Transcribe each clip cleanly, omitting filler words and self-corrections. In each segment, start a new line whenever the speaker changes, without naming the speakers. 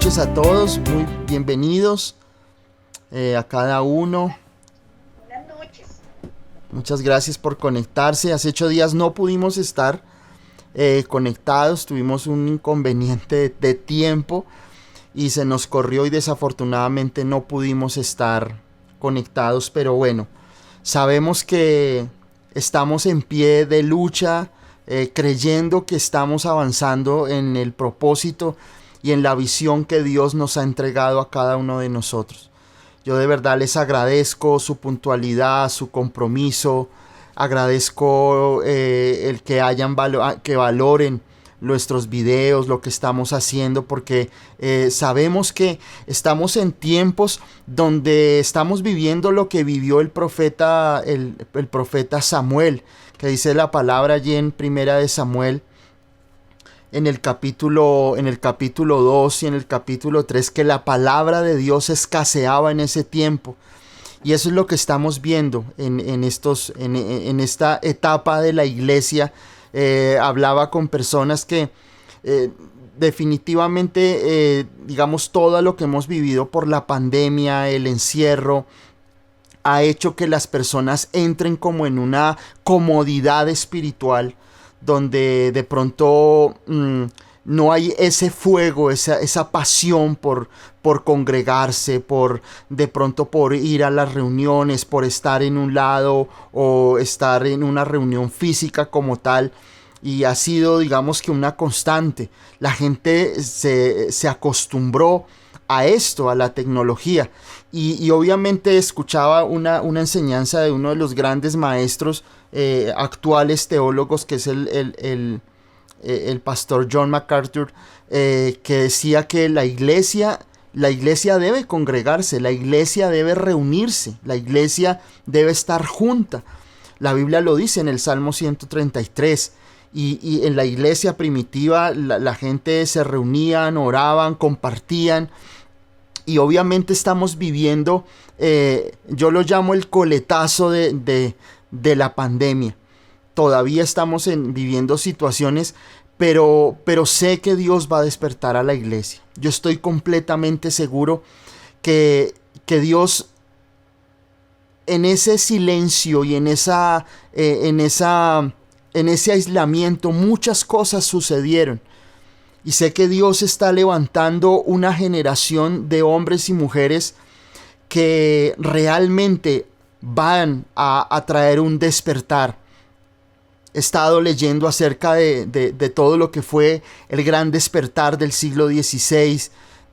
noches a todos, muy bienvenidos a cada uno.
Buenas noches.
Muchas gracias por conectarse. Hace 8 días no pudimos estar conectados, tuvimos un inconveniente de tiempo y se nos corrió y desafortunadamente no pudimos estar conectados, pero bueno, sabemos que estamos en pie de lucha, creyendo que estamos avanzando en el propósito y en la visión que Dios nos ha entregado a cada uno de nosotros. Yo de verdad les agradezco su puntualidad, su compromiso, agradezco el que que valoren nuestros videos, lo que estamos haciendo, porque sabemos que estamos en tiempos donde estamos viviendo lo que vivió el profeta Samuel, que dice la palabra allí en Primera de Samuel, en el capítulo 2 y en el capítulo 3, que la palabra de Dios escaseaba en ese tiempo. Y eso es lo que estamos viendo en esta etapa de la iglesia. Hablaba con personas que definitivamente, digamos, todo lo que hemos vivido por la pandemia, el encierro, ha hecho que las personas entren como en una comodidad espiritual, donde de pronto no hay ese fuego, esa pasión por congregarse, de pronto por ir a las reuniones, por estar en un lado o estar en una reunión física como tal. Y ha sido, digamos, que una constante. La gente se acostumbró a esto, a la tecnología. Y obviamente escuchaba una enseñanza de uno de los grandes maestros actuales teólogos, que es el pastor John MacArthur, que decía que la iglesia debe congregarse, la iglesia debe reunirse, la iglesia debe estar junta. La Biblia lo dice en el Salmo 133. Y en la iglesia primitiva la gente se reunían, oraban, compartían. Y obviamente estamos viviendo, yo lo llamo el coletazo de la pandemia. Todavía estamos viviendo situaciones, pero sé que Dios va a despertar a la iglesia. Yo estoy completamente seguro que Dios, en ese silencio y en ese aislamiento, muchas cosas sucedieron. Y sé que Dios está levantando una generación de hombres y mujeres que realmente van a traer un despertar. He estado leyendo acerca de todo lo que fue el gran despertar del siglo XVI,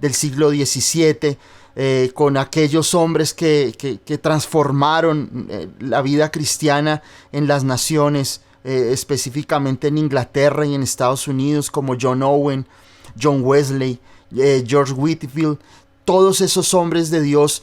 del siglo XVII, con aquellos hombres que transformaron la vida cristiana en las naciones, específicamente en Inglaterra y en Estados Unidos, como John Owen, John Wesley, George Whitefield. Todos esos hombres de Dios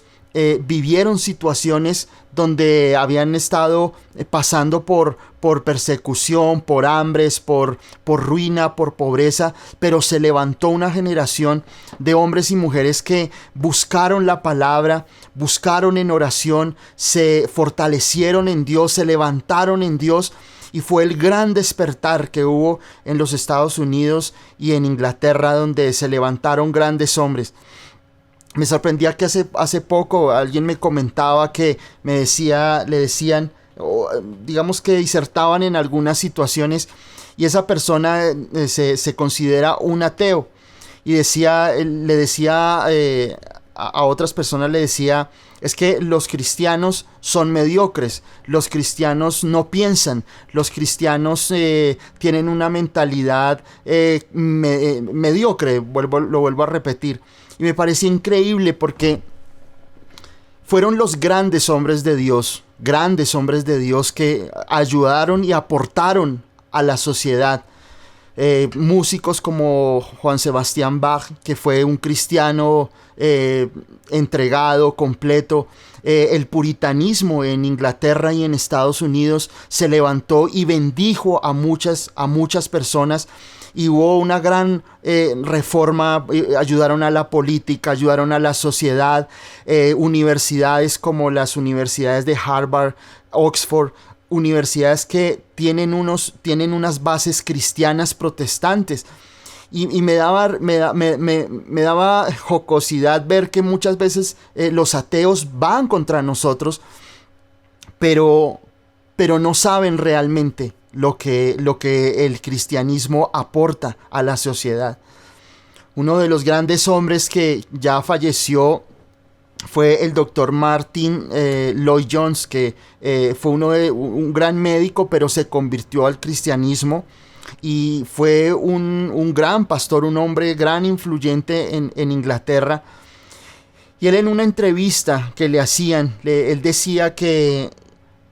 vivieron situaciones donde habían estado pasando por persecución, por hambres, por ruina, por pobreza, pero se levantó una generación de hombres y mujeres que buscaron la palabra, buscaron en oración, se fortalecieron en Dios, se levantaron en Dios. Y fue el gran despertar que hubo en los Estados Unidos y en Inglaterra, donde se levantaron grandes hombres. Me sorprendía que hace poco alguien me comentaba que le decían, digamos que disertaban en algunas situaciones, y esa persona se considera un ateo. Y le decía a otras personas, le decía: es que los cristianos son mediocres, los cristianos no piensan, los cristianos tienen una mentalidad mediocre, lo vuelvo a repetir. Y me parecía increíble, porque fueron los grandes hombres de Dios que ayudaron y aportaron a la sociedad. Músicos como Juan Sebastián Bach, que fue un cristiano entregado, completo. El puritanismo en Inglaterra y en Estados Unidos se levantó y bendijo a muchas personas, y hubo una gran reforma. Ayudaron a la política, ayudaron a la sociedad. Universidades como las universidades de Harvard, Oxford, universidades que tienen unas bases cristianas protestantes. Y me daba jocosidad ver que muchas veces los ateos van contra nosotros, pero no saben realmente lo que el cristianismo aporta a la sociedad. Uno de los grandes hombres que ya falleció fue el doctor Martin Lloyd Jones, que fue un gran médico, pero se convirtió al cristianismo y fue un gran pastor, un hombre gran influyente en Inglaterra. Y él, en una entrevista que le hacían, él decía que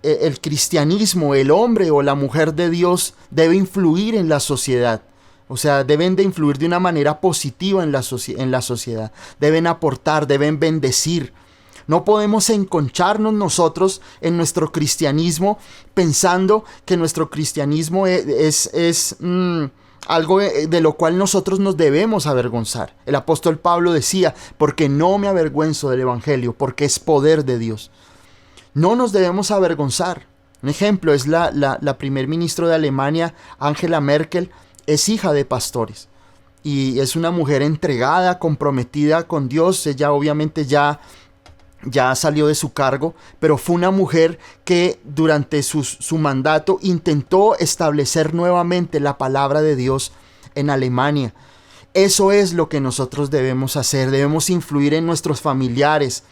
el cristianismo, el hombre o la mujer de Dios, debe influir en la sociedad. O sea, deben de influir de una manera positiva en la sociedad. Deben aportar, deben bendecir. No podemos enconcharnos nosotros en nuestro cristianismo pensando que nuestro cristianismo es algo de lo cual nosotros nos debemos avergonzar. El apóstol Pablo decía, porque no me avergüenzo del evangelio, porque es poder de Dios. No nos debemos avergonzar. Un ejemplo es la primer ministra de Alemania, Angela Merkel. Es hija de pastores y es una mujer entregada, comprometida con Dios. Ella obviamente ya salió de su cargo, pero fue una mujer que durante su mandato intentó establecer nuevamente la palabra de Dios en Alemania. Eso es lo que nosotros debemos hacer. Debemos influir en nuestros familiares.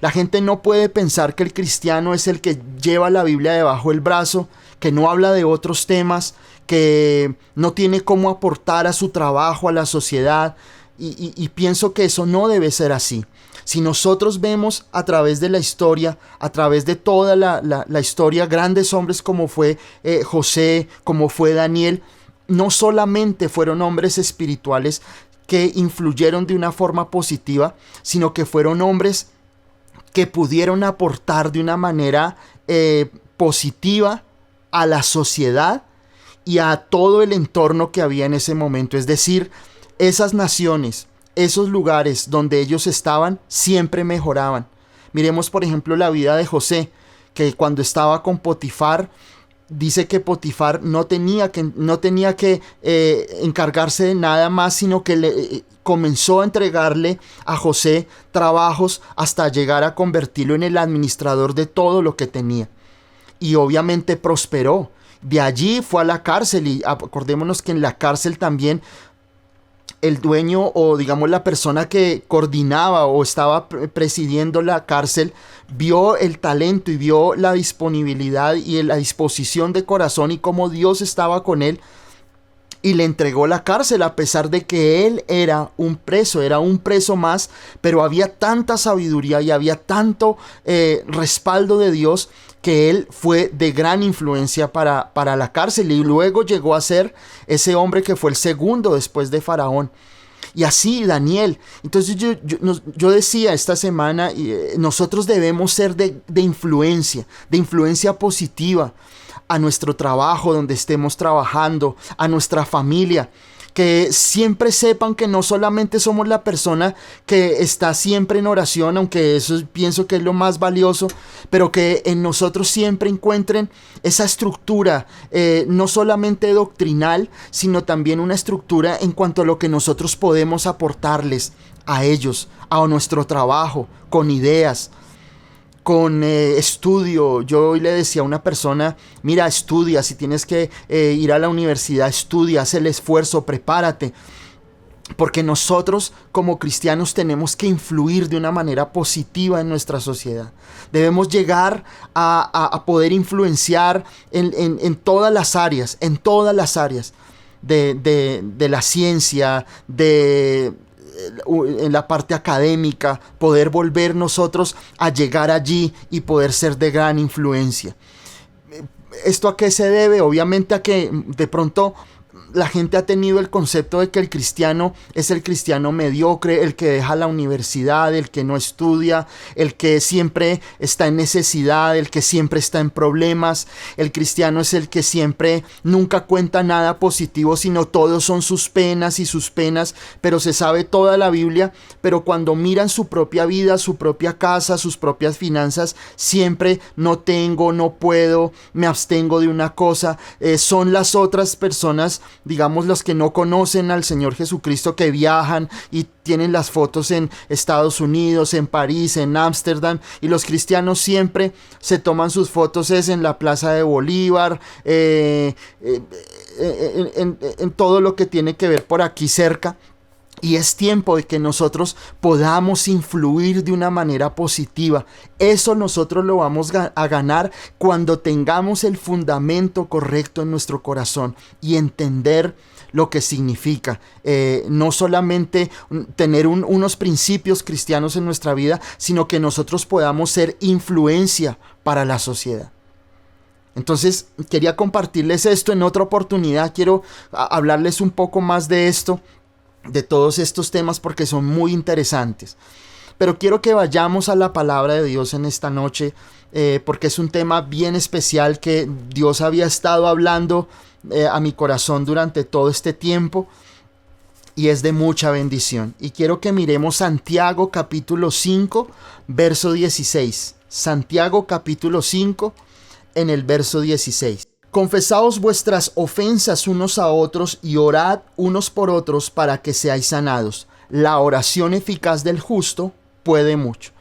La gente no puede pensar que el cristiano es el que lleva la Biblia debajo del brazo, que no habla de otros temas, que no tiene cómo aportar a su trabajo, a la sociedad, y pienso que eso no debe ser así. Si nosotros vemos a través de la historia, a través de toda la historia, grandes hombres como fue José, como fue Daniel, no solamente fueron hombres espirituales que influyeron de una forma positiva, sino que fueron hombres que pudieron aportar de una manera positiva a la sociedad y a todo el entorno que había en ese momento. Es decir, esas naciones, esos lugares donde ellos estaban, siempre mejoraban. Miremos, por ejemplo, la vida de José, que cuando estaba con Potifar, dice que Potifar no tenía que encargarse de nada más, sino que comenzó a entregarle a José trabajos hasta llegar a convertirlo en el administrador de todo lo que tenía. Y obviamente prosperó. De allí fue a la cárcel, y acordémonos que en la cárcel también el dueño, o digamos la persona que coordinaba o estaba presidiendo la cárcel, vio el talento y vio la disponibilidad y la disposición de corazón y cómo Dios estaba con él, y le entregó la cárcel a pesar de que él era un preso más, pero había tanta sabiduría y había tanto respaldo de Dios que él fue de gran influencia para la cárcel, y luego llegó a ser ese hombre que fue el segundo después de Faraón. Y así Daniel. Entonces yo decía esta semana, nosotros debemos ser de influencia positiva a nuestro trabajo, donde estemos trabajando, a nuestra familia. Que siempre sepan que no solamente somos la persona que está siempre en oración, aunque eso pienso que es lo más valioso, pero que en nosotros siempre encuentren esa estructura, no solamente doctrinal, sino también una estructura en cuanto a lo que nosotros podemos aportarles a ellos, a nuestro trabajo, con ideas, con estudio. Yo hoy le decía a una persona, mira, estudia, si tienes que ir a la universidad, estudia, haz el esfuerzo, prepárate, porque nosotros como cristianos tenemos que influir de una manera positiva en nuestra sociedad. Debemos llegar a poder influenciar en todas las áreas, de la ciencia, en la parte académica, poder volver nosotros a llegar allí y poder ser de gran influencia. ¿Esto a qué se debe? Obviamente a que de pronto la gente ha tenido el concepto de que el cristiano es el cristiano mediocre, el que deja la universidad, el que no estudia, el que siempre está en necesidad, el que siempre está en problemas. El cristiano es el que siempre nunca cuenta nada positivo, sino todos son sus penas, pero se sabe toda la Biblia, pero cuando miran su propia vida, su propia casa, sus propias finanzas, siempre no tengo, no puedo, me abstengo de una cosa. Son las otras personas digamos los que no conocen al Señor Jesucristo, que viajan y tienen las fotos en Estados Unidos, en París, en Ámsterdam, y los cristianos siempre se toman sus fotos es en la Plaza de Bolívar, en todo lo que tiene que ver por aquí cerca. Y es tiempo de que nosotros podamos influir de una manera positiva. Eso nosotros lo vamos a ganar cuando tengamos el fundamento correcto en nuestro corazón y entender lo que significa. No solamente tener unos principios cristianos en nuestra vida, sino que nosotros podamos ser influencia para la sociedad. Entonces quería compartirles esto en otra oportunidad. Quiero hablarles un poco más de esto, de todos estos temas, porque son muy interesantes. Pero quiero que vayamos a la palabra de Dios en esta noche, porque es un tema bien especial que Dios había estado hablando a mi corazón durante todo este tiempo y es de mucha bendición. Y quiero que miremos Santiago capítulo 5, verso 16. Santiago capítulo 5, en el verso 16. Confesaos vuestras ofensas unos a otros y orad unos por otros para que seáis sanados. La oración eficaz del justo puede mucho.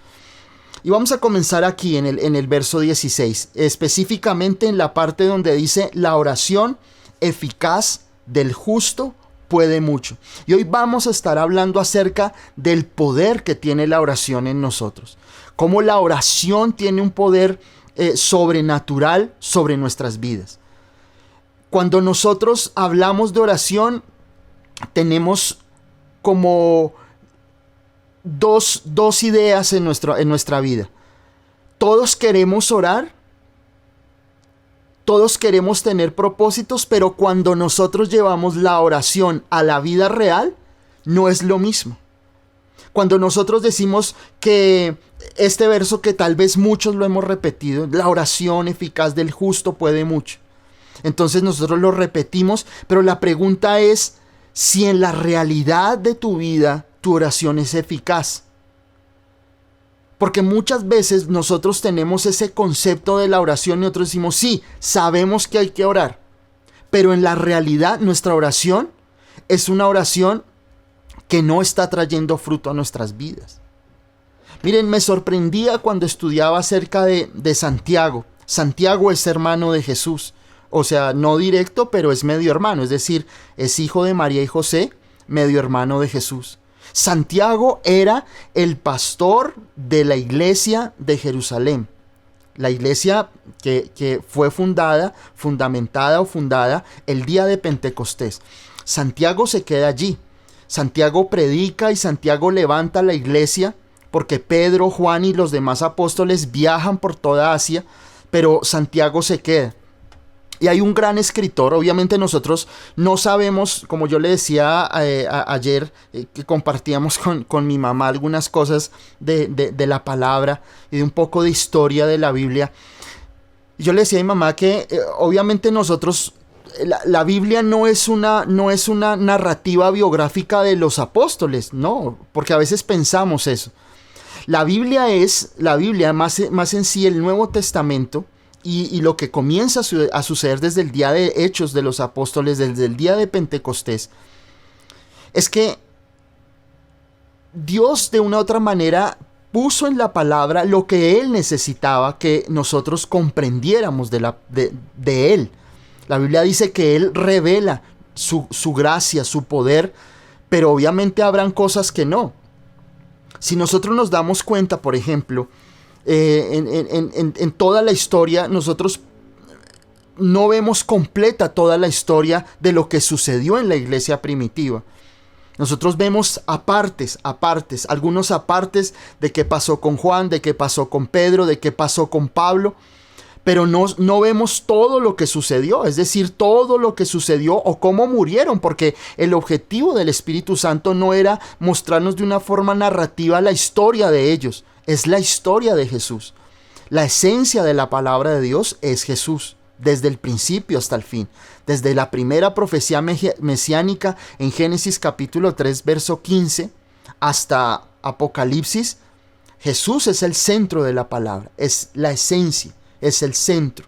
Y vamos a comenzar aquí en el verso 16, específicamente en la parte donde dice la oración eficaz del justo puede mucho. Y hoy vamos a estar hablando acerca del poder que tiene la oración en nosotros. Cómo la oración tiene un poder sobrenatural sobre nuestras vidas. Cuando nosotros hablamos de oración, tenemos como dos ideas en nuestra vida. Todos queremos orar, todos queremos tener propósitos, pero cuando nosotros llevamos la oración a la vida real, no es lo mismo. Cuando nosotros decimos que este verso que tal vez muchos lo hemos repetido, la oración eficaz del justo puede mucho. Entonces nosotros lo repetimos, pero la pregunta es si en la realidad de tu vida tu oración es eficaz. Porque muchas veces nosotros tenemos ese concepto de la oración y nosotros decimos, sí, sabemos que hay que orar. Pero en la realidad nuestra oración es una oración que no está trayendo fruto a nuestras vidas. Miren, me sorprendía cuando estudiaba acerca de Santiago. Santiago es hermano de Jesús. O sea, no directo, pero es medio hermano. Es decir, es hijo de María y José, medio hermano de Jesús. Santiago era el pastor de la iglesia de Jerusalén. La iglesia que fue fundamentada el día de Pentecostés. Santiago se queda allí. Santiago predica y Santiago levanta la iglesia porque Pedro, Juan y los demás apóstoles viajan por toda Asia, pero Santiago se queda. Y hay un gran escritor, obviamente nosotros no sabemos, como yo le decía ayer, que compartíamos con mi mamá algunas cosas de la palabra y de un poco de historia de la Biblia. Yo le decía a mi mamá que obviamente nosotros, la Biblia no es una narrativa biográfica de los apóstoles, no, porque a veces pensamos eso. La Biblia más en sí, el Nuevo Testamento, y lo que comienza a suceder desde el día de Hechos de los Apóstoles, desde el día de Pentecostés, es que Dios de una u otra manera puso en la palabra lo que Él necesitaba que nosotros comprendiéramos de Él. La Biblia dice que Él revela su gracia, su poder, pero obviamente habrán cosas que no. Si nosotros nos damos cuenta, por ejemplo, en toda la historia, nosotros no vemos completa toda la historia de lo que sucedió en la iglesia primitiva. Nosotros vemos apartes, algunos apartes de qué pasó con Juan, de qué pasó con Pedro, de qué pasó con Pablo, pero no vemos todo lo que sucedió, es decir, todo lo que sucedió o cómo murieron, porque el objetivo del Espíritu Santo no era mostrarnos de una forma narrativa la historia de ellos, es la historia de Jesús. La esencia de la palabra de Dios es Jesús, desde el principio hasta el fin. Desde la primera profecía mesiánica en Génesis capítulo 3, verso 15, hasta Apocalipsis, Jesús es el centro de la palabra, es la esencia, es el centro.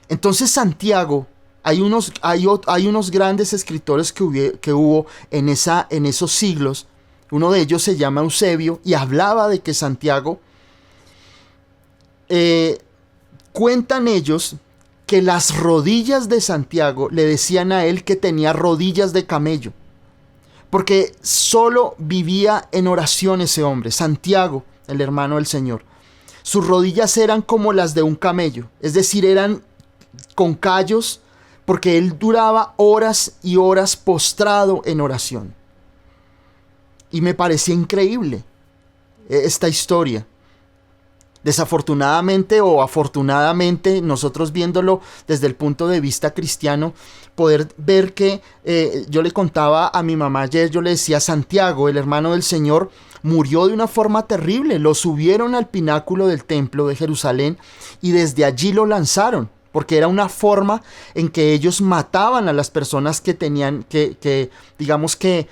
Entonces Santiago Hay unos grandes escritores que hubo en esos siglos. Uno de ellos se llama Eusebio y hablaba de que Santiago, cuentan ellos que las rodillas de Santiago le decían a él que tenía rodillas de camello, porque solo vivía en oración ese hombre, Santiago, el hermano del Señor. Sus rodillas eran como las de un camello, es decir, eran con callos, porque él duraba horas y horas postrado en oración. Y me parecía increíble esta historia. Desafortunadamente o afortunadamente, nosotros viéndolo desde el punto de vista cristiano, poder ver que yo le contaba a mi mamá ayer, yo le decía, Santiago, el hermano del Señor, murió de una forma terrible. Lo subieron al pináculo del templo de Jerusalén y desde allí lo lanzaron, porque era una forma en que ellos mataban a las personas que tenían, digamos que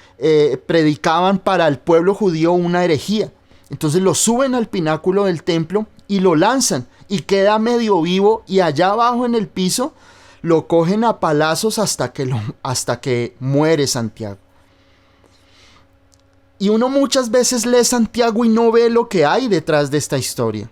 predicaban para el pueblo judío una herejía. Entonces lo suben al pináculo del templo y lo lanzan y queda medio vivo, y allá abajo en el piso lo cogen a palazos hasta que muere Santiago. Y uno muchas veces lee Santiago y no ve lo que hay detrás de esta historia.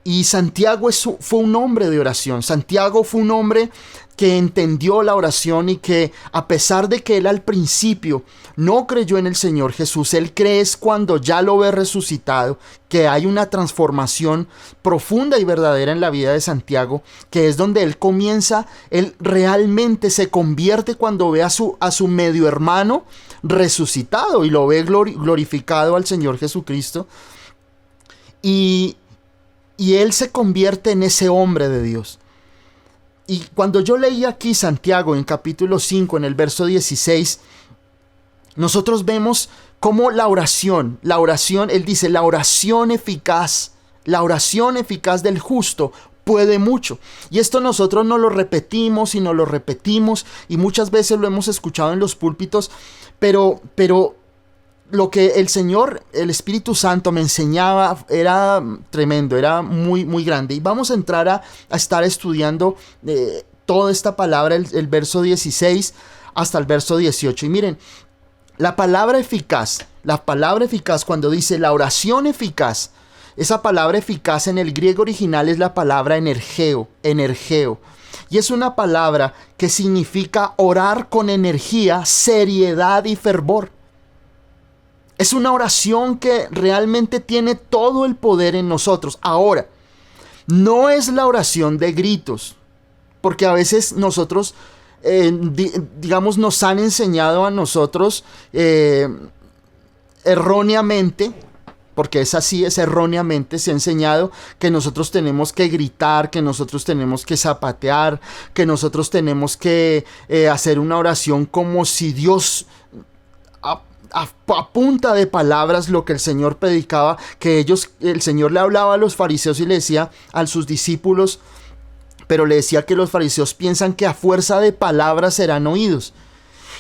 Y Santiago fue un hombre de oración. Santiago fue un hombre que entendió la oración y que, a pesar de que él al principio no creyó en el Señor Jesús, él cree es cuando ya lo ve resucitado, que hay una transformación profunda y verdadera en la vida de Santiago, que es donde él comienza, él realmente se convierte cuando ve a su medio hermano resucitado y lo ve glorificado al Señor Jesucristo. Y él se convierte en ese hombre de Dios. Y cuando yo leí aquí Santiago en capítulo 5, en el verso 16, nosotros vemos cómo la oración, él dice, la oración eficaz del justo puede mucho. Y esto nosotros nos lo repetimos y muchas veces lo hemos escuchado en los púlpitos, pero lo que el Señor, el Espíritu Santo me enseñaba era tremendo, era muy, muy grande. Y vamos a entrar a estar estudiando toda esta palabra, el verso 16 hasta el verso 18. Y miren, la palabra eficaz, cuando dice la oración eficaz, esa palabra eficaz en el griego original es la palabra energeo. Y es una palabra que significa orar con energía, seriedad y fervor. Es una oración que realmente tiene todo el poder en nosotros. Ahora, no es la oración de gritos, porque a veces nosotros, digamos, nos han enseñado a nosotros erróneamente, porque es así, es erróneamente, se ha enseñado que nosotros tenemos que gritar, que nosotros tenemos que zapatear, que nosotros tenemos que hacer una oración como si Dios... A punta de palabras, lo que el Señor predicaba, que el Señor le hablaba a los fariseos y le decía a sus discípulos, pero le decía que los fariseos piensan que a fuerza de palabras serán oídos.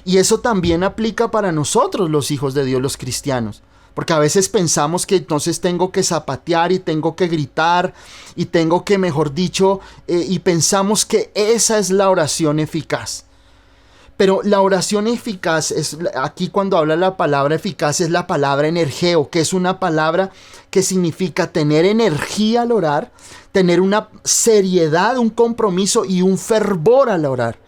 Y eso también aplica para nosotros, los hijos de Dios, los cristianos. Porque a veces pensamos que entonces tengo que zapatear y tengo que gritar y tengo que, mejor dicho, y pensamos que esa es la oración eficaz. Pero la oración eficaz, aquí cuando habla la palabra eficaz, es la palabra energeo, que es una palabra que significa tener energía al orar, tener una seriedad, un compromiso y un fervor al orar.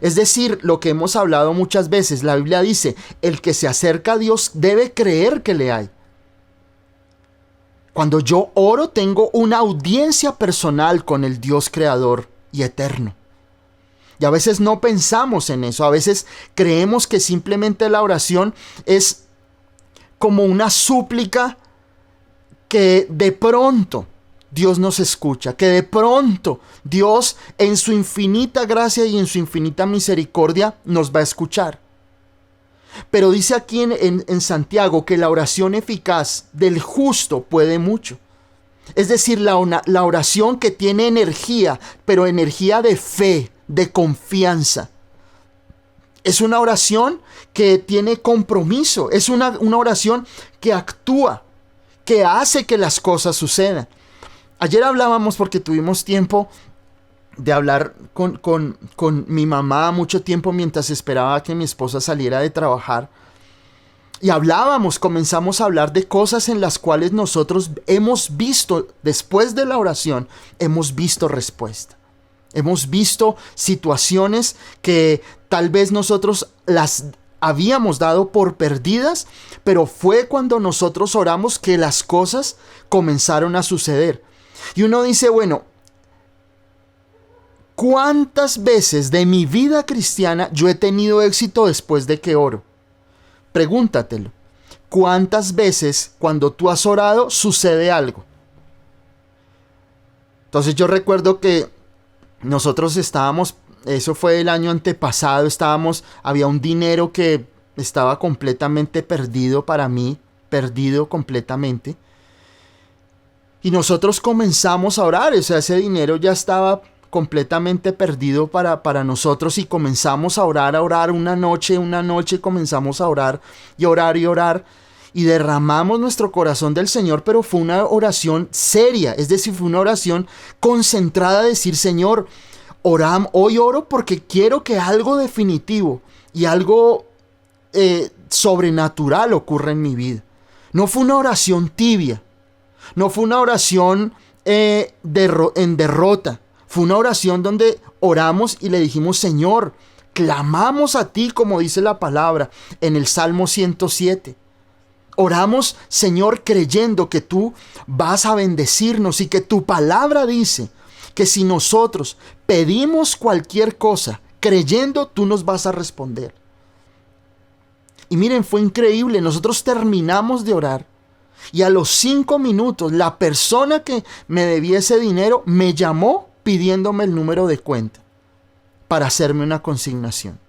Es decir, lo que hemos hablado muchas veces, la Biblia dice, el que se acerca a Dios debe creer que le hay. Cuando yo oro, tengo una audiencia personal con el Dios creador y eterno. Y a veces no pensamos en eso, a veces creemos que simplemente la oración es como una súplica que de pronto Dios nos escucha, que de pronto Dios en su infinita gracia y en su infinita misericordia nos va a escuchar. Pero dice aquí en Santiago que la oración eficaz del justo puede mucho. Es decir, la oración que tiene energía, pero energía de fe, de confianza. Es una oración que tiene compromiso, es una oración que actúa, que hace que las cosas sucedan. Ayer hablábamos, porque tuvimos tiempo de hablar con mi mamá mucho tiempo mientras esperaba que mi esposa saliera de trabajar. Y comenzamos a hablar de cosas en las cuales nosotros hemos visto, después de la oración, hemos visto respuesta. Hemos visto situaciones que tal vez nosotros las habíamos dado por perdidas, pero fue cuando nosotros oramos que las cosas comenzaron a suceder. Y uno dice, bueno, ¿cuántas veces de mi vida cristiana yo he tenido éxito después de que oro? Pregúntatelo. ¿Cuántas veces cuando tú has orado sucede algo? Entonces yo recuerdo que nosotros estábamos, eso fue el año antepasado, había un dinero que estaba completamente perdido para mí, perdido completamente. Y nosotros comenzamos a orar, o sea, ese dinero ya estaba completamente perdido para nosotros y comenzamos a orar una noche comenzamos a orar y derramamos nuestro corazón del Señor, pero fue una oración seria, es decir, fue una oración concentrada a decir, Señor, hoy oro porque quiero que algo definitivo y algo sobrenatural ocurra en mi vida. No fue una oración tibia, no fue una oración en derrota, fue una oración donde oramos y le dijimos, Señor, clamamos a ti, como dice la palabra en el Salmo 107. Oramos, Señor, creyendo que tú vas a bendecirnos y que tu palabra dice que si nosotros pedimos cualquier cosa, creyendo, tú nos vas a responder. Y miren, fue increíble. Nosotros terminamos de orar y a los 5 minutos la persona que me debía ese dinero me llamó pidiéndome el número de cuenta para hacerme una consignación.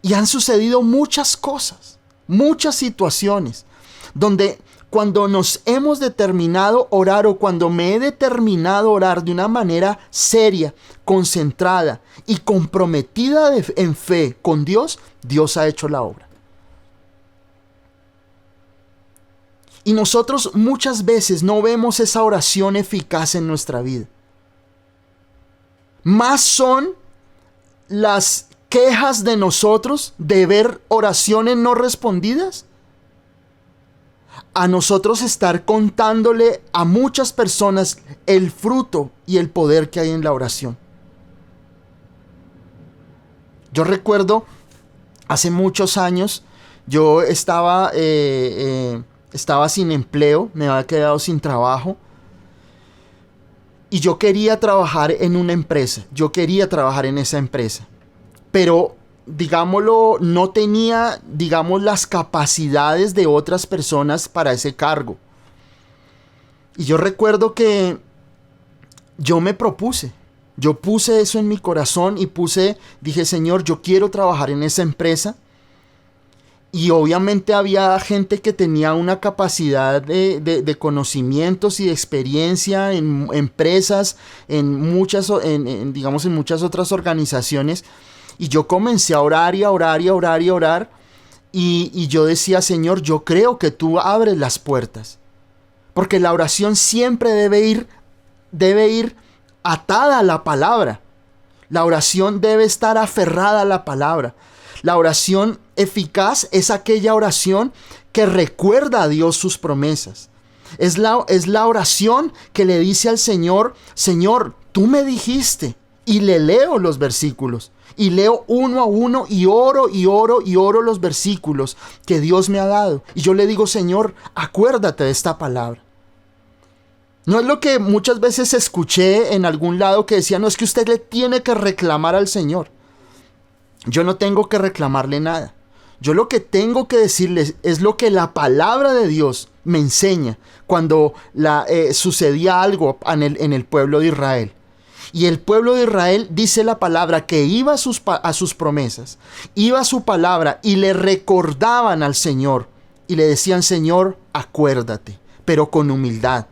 Y han sucedido muchas cosas, muchas situaciones, donde cuando nos hemos determinado orar o cuando me he determinado orar de una manera seria, concentrada y comprometida en fe con Dios, Dios ha hecho la obra. Y nosotros muchas veces no vemos esa oración eficaz en nuestra vida. Más son las quejas de nosotros de ver oraciones no respondidas a nosotros estar contándole a muchas personas el fruto y el poder que hay en la oración. Yo recuerdo hace muchos años, yo estaba sin empleo, me había quedado sin trabajo y yo quería trabajar en una empresa, yo quería trabajar en esa empresa, pero digámoslo, no tenía, las capacidades de otras personas para ese cargo. Y yo recuerdo que yo puse eso en mi corazón y dije, Señor, yo quiero trabajar en esa empresa. Y obviamente había gente que tenía una capacidad de conocimientos y de experiencia en empresas, en muchas otras organizaciones. Y yo comencé a orar y a orar y a orar y a orar. Y yo decía, Señor, yo creo que tú abres las puertas. Porque la oración siempre debe ir atada a la palabra. La oración debe estar aferrada a la palabra. La oración eficaz es aquella oración que recuerda a Dios sus promesas. Es la oración que le dice al Señor, Señor, tú me dijiste. Y le leo los versículos. Y leo uno a uno y oro los versículos que Dios me ha dado. Y yo le digo, Señor, acuérdate de esta palabra. No es lo que muchas veces escuché en algún lado que decía, no, es que usted le tiene que reclamar al Señor. Yo no tengo que reclamarle nada. Yo lo que tengo que decirles es lo que la palabra de Dios me enseña cuando sucedía algo en el pueblo de Israel. Y el pueblo de Israel, dice la palabra, que iba a sus promesas, iba a su palabra y le recordaban al Señor y le decían, Señor, acuérdate, pero con humildad.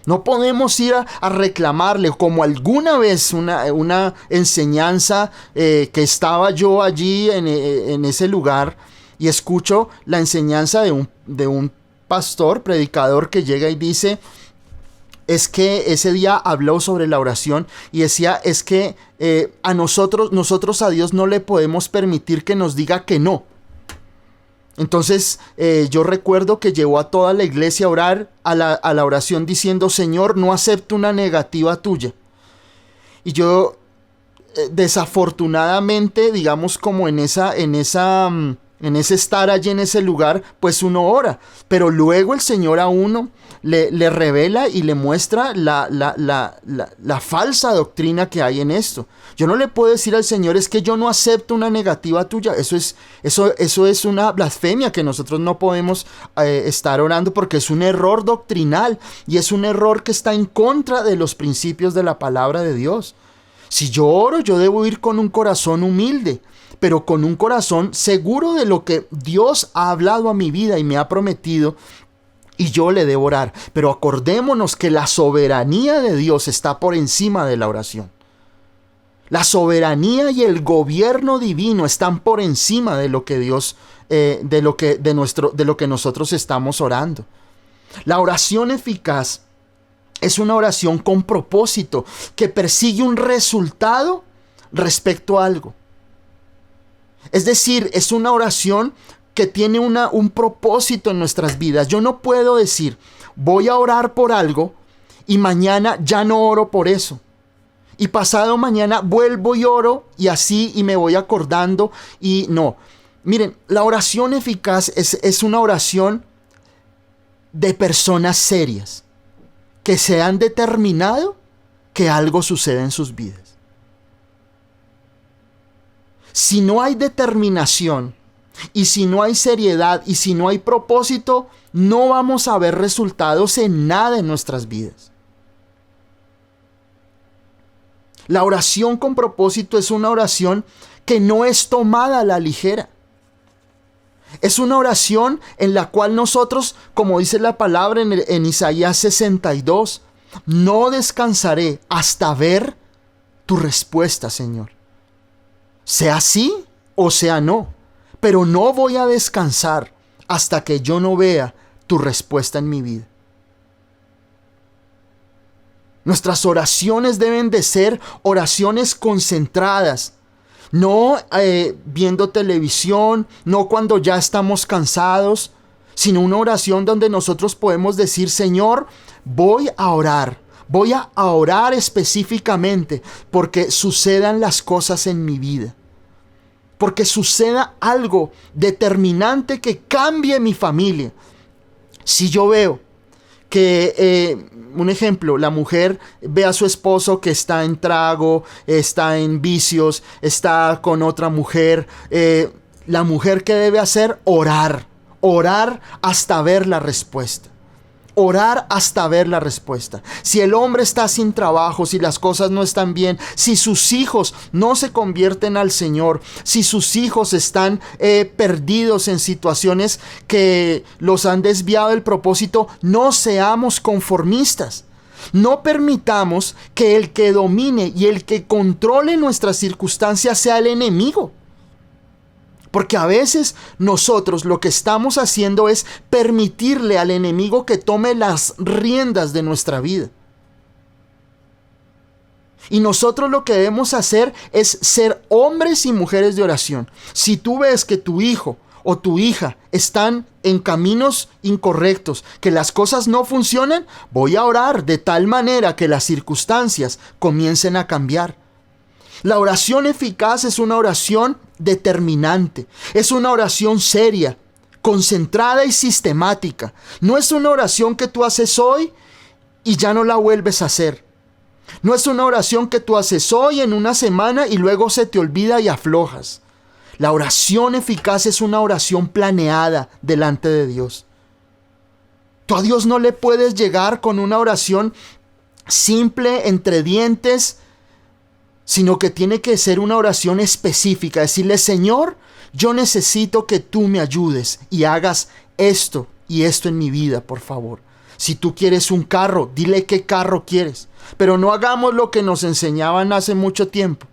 No podemos ir a reclamarle, como alguna vez una enseñanza que estaba yo allí en ese lugar y escucho la enseñanza de un pastor, predicador, que llega y dice, es que ese día habló sobre la oración y decía, es que a nosotros a Dios no le podemos permitir que nos diga que no. Entonces yo recuerdo que llevó a toda la iglesia a orar a la oración diciendo, Señor, no acepto una negativa tuya. Y yo desafortunadamente, digamos, como en ese estar allí en ese lugar, pues uno ora, pero luego el Señor a uno le revela y le muestra la falsa doctrina que hay en esto. Yo no le puedo decir al Señor, es que yo no acepto una negativa tuya. Eso es una blasfemia que nosotros no podemos estar orando, porque es un error doctrinal y es un error que está en contra de los principios de la palabra de Dios. Si yo oro, yo debo ir con un corazón humilde, pero con un corazón seguro de lo que Dios ha hablado a mi vida y me ha prometido, y yo le debo orar. Pero acordémonos que la soberanía de Dios está por encima de la oración. La soberanía y el gobierno divino están por encima de lo que Dios, de lo que nosotros estamos orando. La oración eficaz es una oración con propósito, que persigue un resultado respecto a algo. Es decir, es una oración que tiene un propósito en nuestras vidas. Yo no puedo decir, voy a orar por algo y mañana ya no oro por eso. Y pasado mañana vuelvo y oro y así y me voy acordando y no. Miren, la oración eficaz es una oración de personas serias que se han determinado que algo sucede en sus vidas. Si no hay determinación y si no hay seriedad y si no hay propósito, no vamos a ver resultados en nada en nuestras vidas. La oración con propósito es una oración que no es tomada a la ligera. Es una oración en la cual nosotros, como dice la palabra en Isaías 62, no descansaré hasta ver tu respuesta, Señor. Sea sí o sea no, pero no voy a descansar hasta que yo no vea tu respuesta en mi vida. Nuestras oraciones deben de ser oraciones concentradas, no viendo televisión, no cuando ya estamos cansados, sino una oración donde nosotros podemos decir, Señor, voy a orar específicamente porque sucedan las cosas en mi vida, porque suceda algo determinante que cambie mi familia. Si yo veo que, un ejemplo, la mujer ve a su esposo que está en trago, está en vicios, está con otra mujer, la mujer, ¿qué debe hacer? Orar hasta ver la respuesta. Orar hasta ver la respuesta. Si el hombre está sin trabajo, si las cosas no están bien, si sus hijos no se convierten al Señor, si sus hijos están perdidos en situaciones que los han desviado del propósito, no seamos conformistas. No permitamos que el que domine y el que controle nuestras circunstancias sea el enemigo. Porque a veces nosotros lo que estamos haciendo es permitirle al enemigo que tome las riendas de nuestra vida. Y nosotros lo que debemos hacer es ser hombres y mujeres de oración. Si tú ves que tu hijo o tu hija están en caminos incorrectos, que las cosas no funcionan, voy a orar de tal manera que las circunstancias comiencen a cambiar. La oración eficaz es una oración determinante, es una oración seria, concentrada y sistemática. No es una oración que tú haces hoy y ya no la vuelves a hacer. No es una oración que tú haces hoy en una semana y luego se te olvida y aflojas. La oración eficaz es una oración planeada delante de Dios. Tú a Dios no le puedes llegar con una oración simple, entre dientes, sino que tiene que ser una oración específica. Decirle, Señor, yo necesito que tú me ayudes y hagas esto y esto en mi vida, por favor. Si tú quieres un carro, dile qué carro quieres. Pero no hagamos lo que nos enseñaban hace mucho tiempo.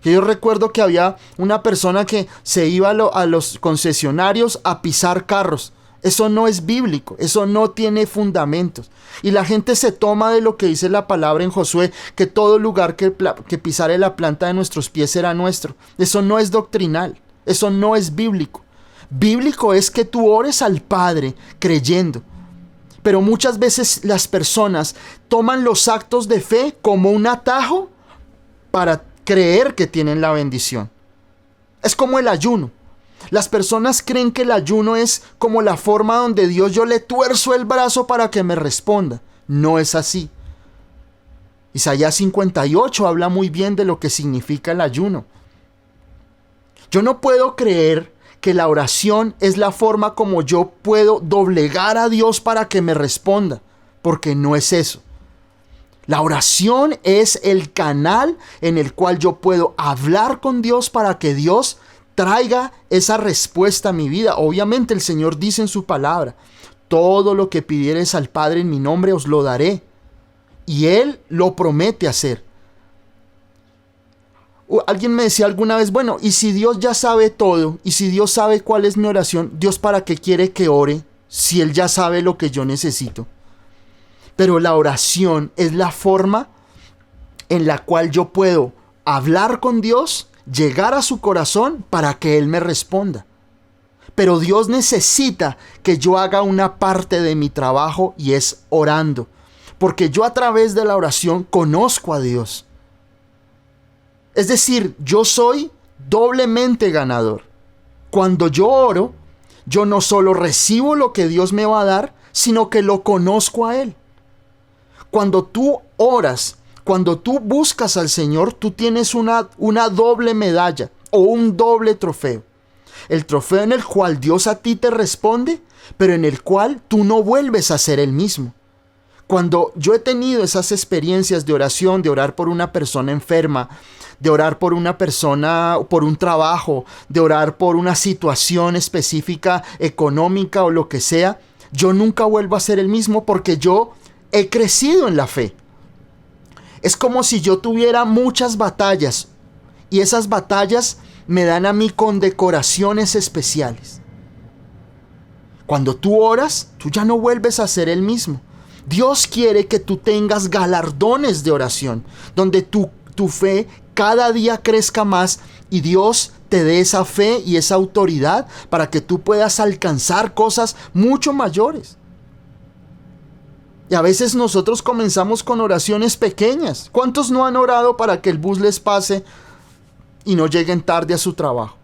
Que yo recuerdo que había una persona que se iba a los concesionarios a pisar carros. Eso no es bíblico, eso no tiene fundamentos. Y la gente se toma de lo que dice la palabra en Josué, que todo lugar que pisare la planta de nuestros pies será nuestro. Eso no es doctrinal, eso no es bíblico. Bíblico es que tú ores al Padre creyendo. Pero muchas veces las personas toman los actos de fe como un atajo para creer que tienen la bendición. Es como el ayuno. Las personas creen que el ayuno es como la forma donde Dios yo le tuerzo el brazo para que me responda. No es así. Isaías 58 habla muy bien de lo que significa el ayuno. Yo no puedo creer que la oración es la forma como yo puedo doblegar a Dios para que me responda, porque no es eso. La oración es el canal en el cual yo puedo hablar con Dios para que Dios traiga esa respuesta a mi vida. Obviamente el Señor dice en su palabra, todo lo que pidiereis al Padre en mi nombre os lo daré. Y Él lo promete hacer. Alguien me decía alguna vez, bueno, y si Dios ya sabe todo, y si Dios sabe cuál es mi oración, ¿Dios para qué quiere que ore si Él ya sabe lo que yo necesito? Pero la oración es la forma en la cual yo puedo hablar con Dios, llegar a su corazón para que Él me responda. Pero Dios necesita que yo haga una parte de mi trabajo y es orando. Porque yo a través de la oración conozco a Dios. Es decir, yo soy doblemente ganador. Cuando yo oro, yo no solo recibo lo que Dios me va a dar, sino que lo conozco a Él. Cuando tú oras, cuando tú buscas al Señor, tú tienes una doble medalla o un doble trofeo. El trofeo en el cual Dios a ti te responde, pero en el cual tú no vuelves a ser el mismo. Cuando yo he tenido esas experiencias de oración, de orar por una persona enferma, de orar por una persona, por un trabajo, de orar por una situación específica, económica o lo que sea, yo nunca vuelvo a ser el mismo porque yo he crecido en la fe. Es como si yo tuviera muchas batallas y esas batallas me dan a mí condecoraciones especiales. Cuando tú oras, tú ya no vuelves a ser el mismo. Dios quiere que tú tengas galardones de oración, donde tu fe cada día crezca más y Dios te dé esa fe y esa autoridad para que tú puedas alcanzar cosas mucho mayores. Y a veces nosotros comenzamos con oraciones pequeñas. ¿Cuántos no han orado para que el bus les pase y no lleguen tarde a su trabajo?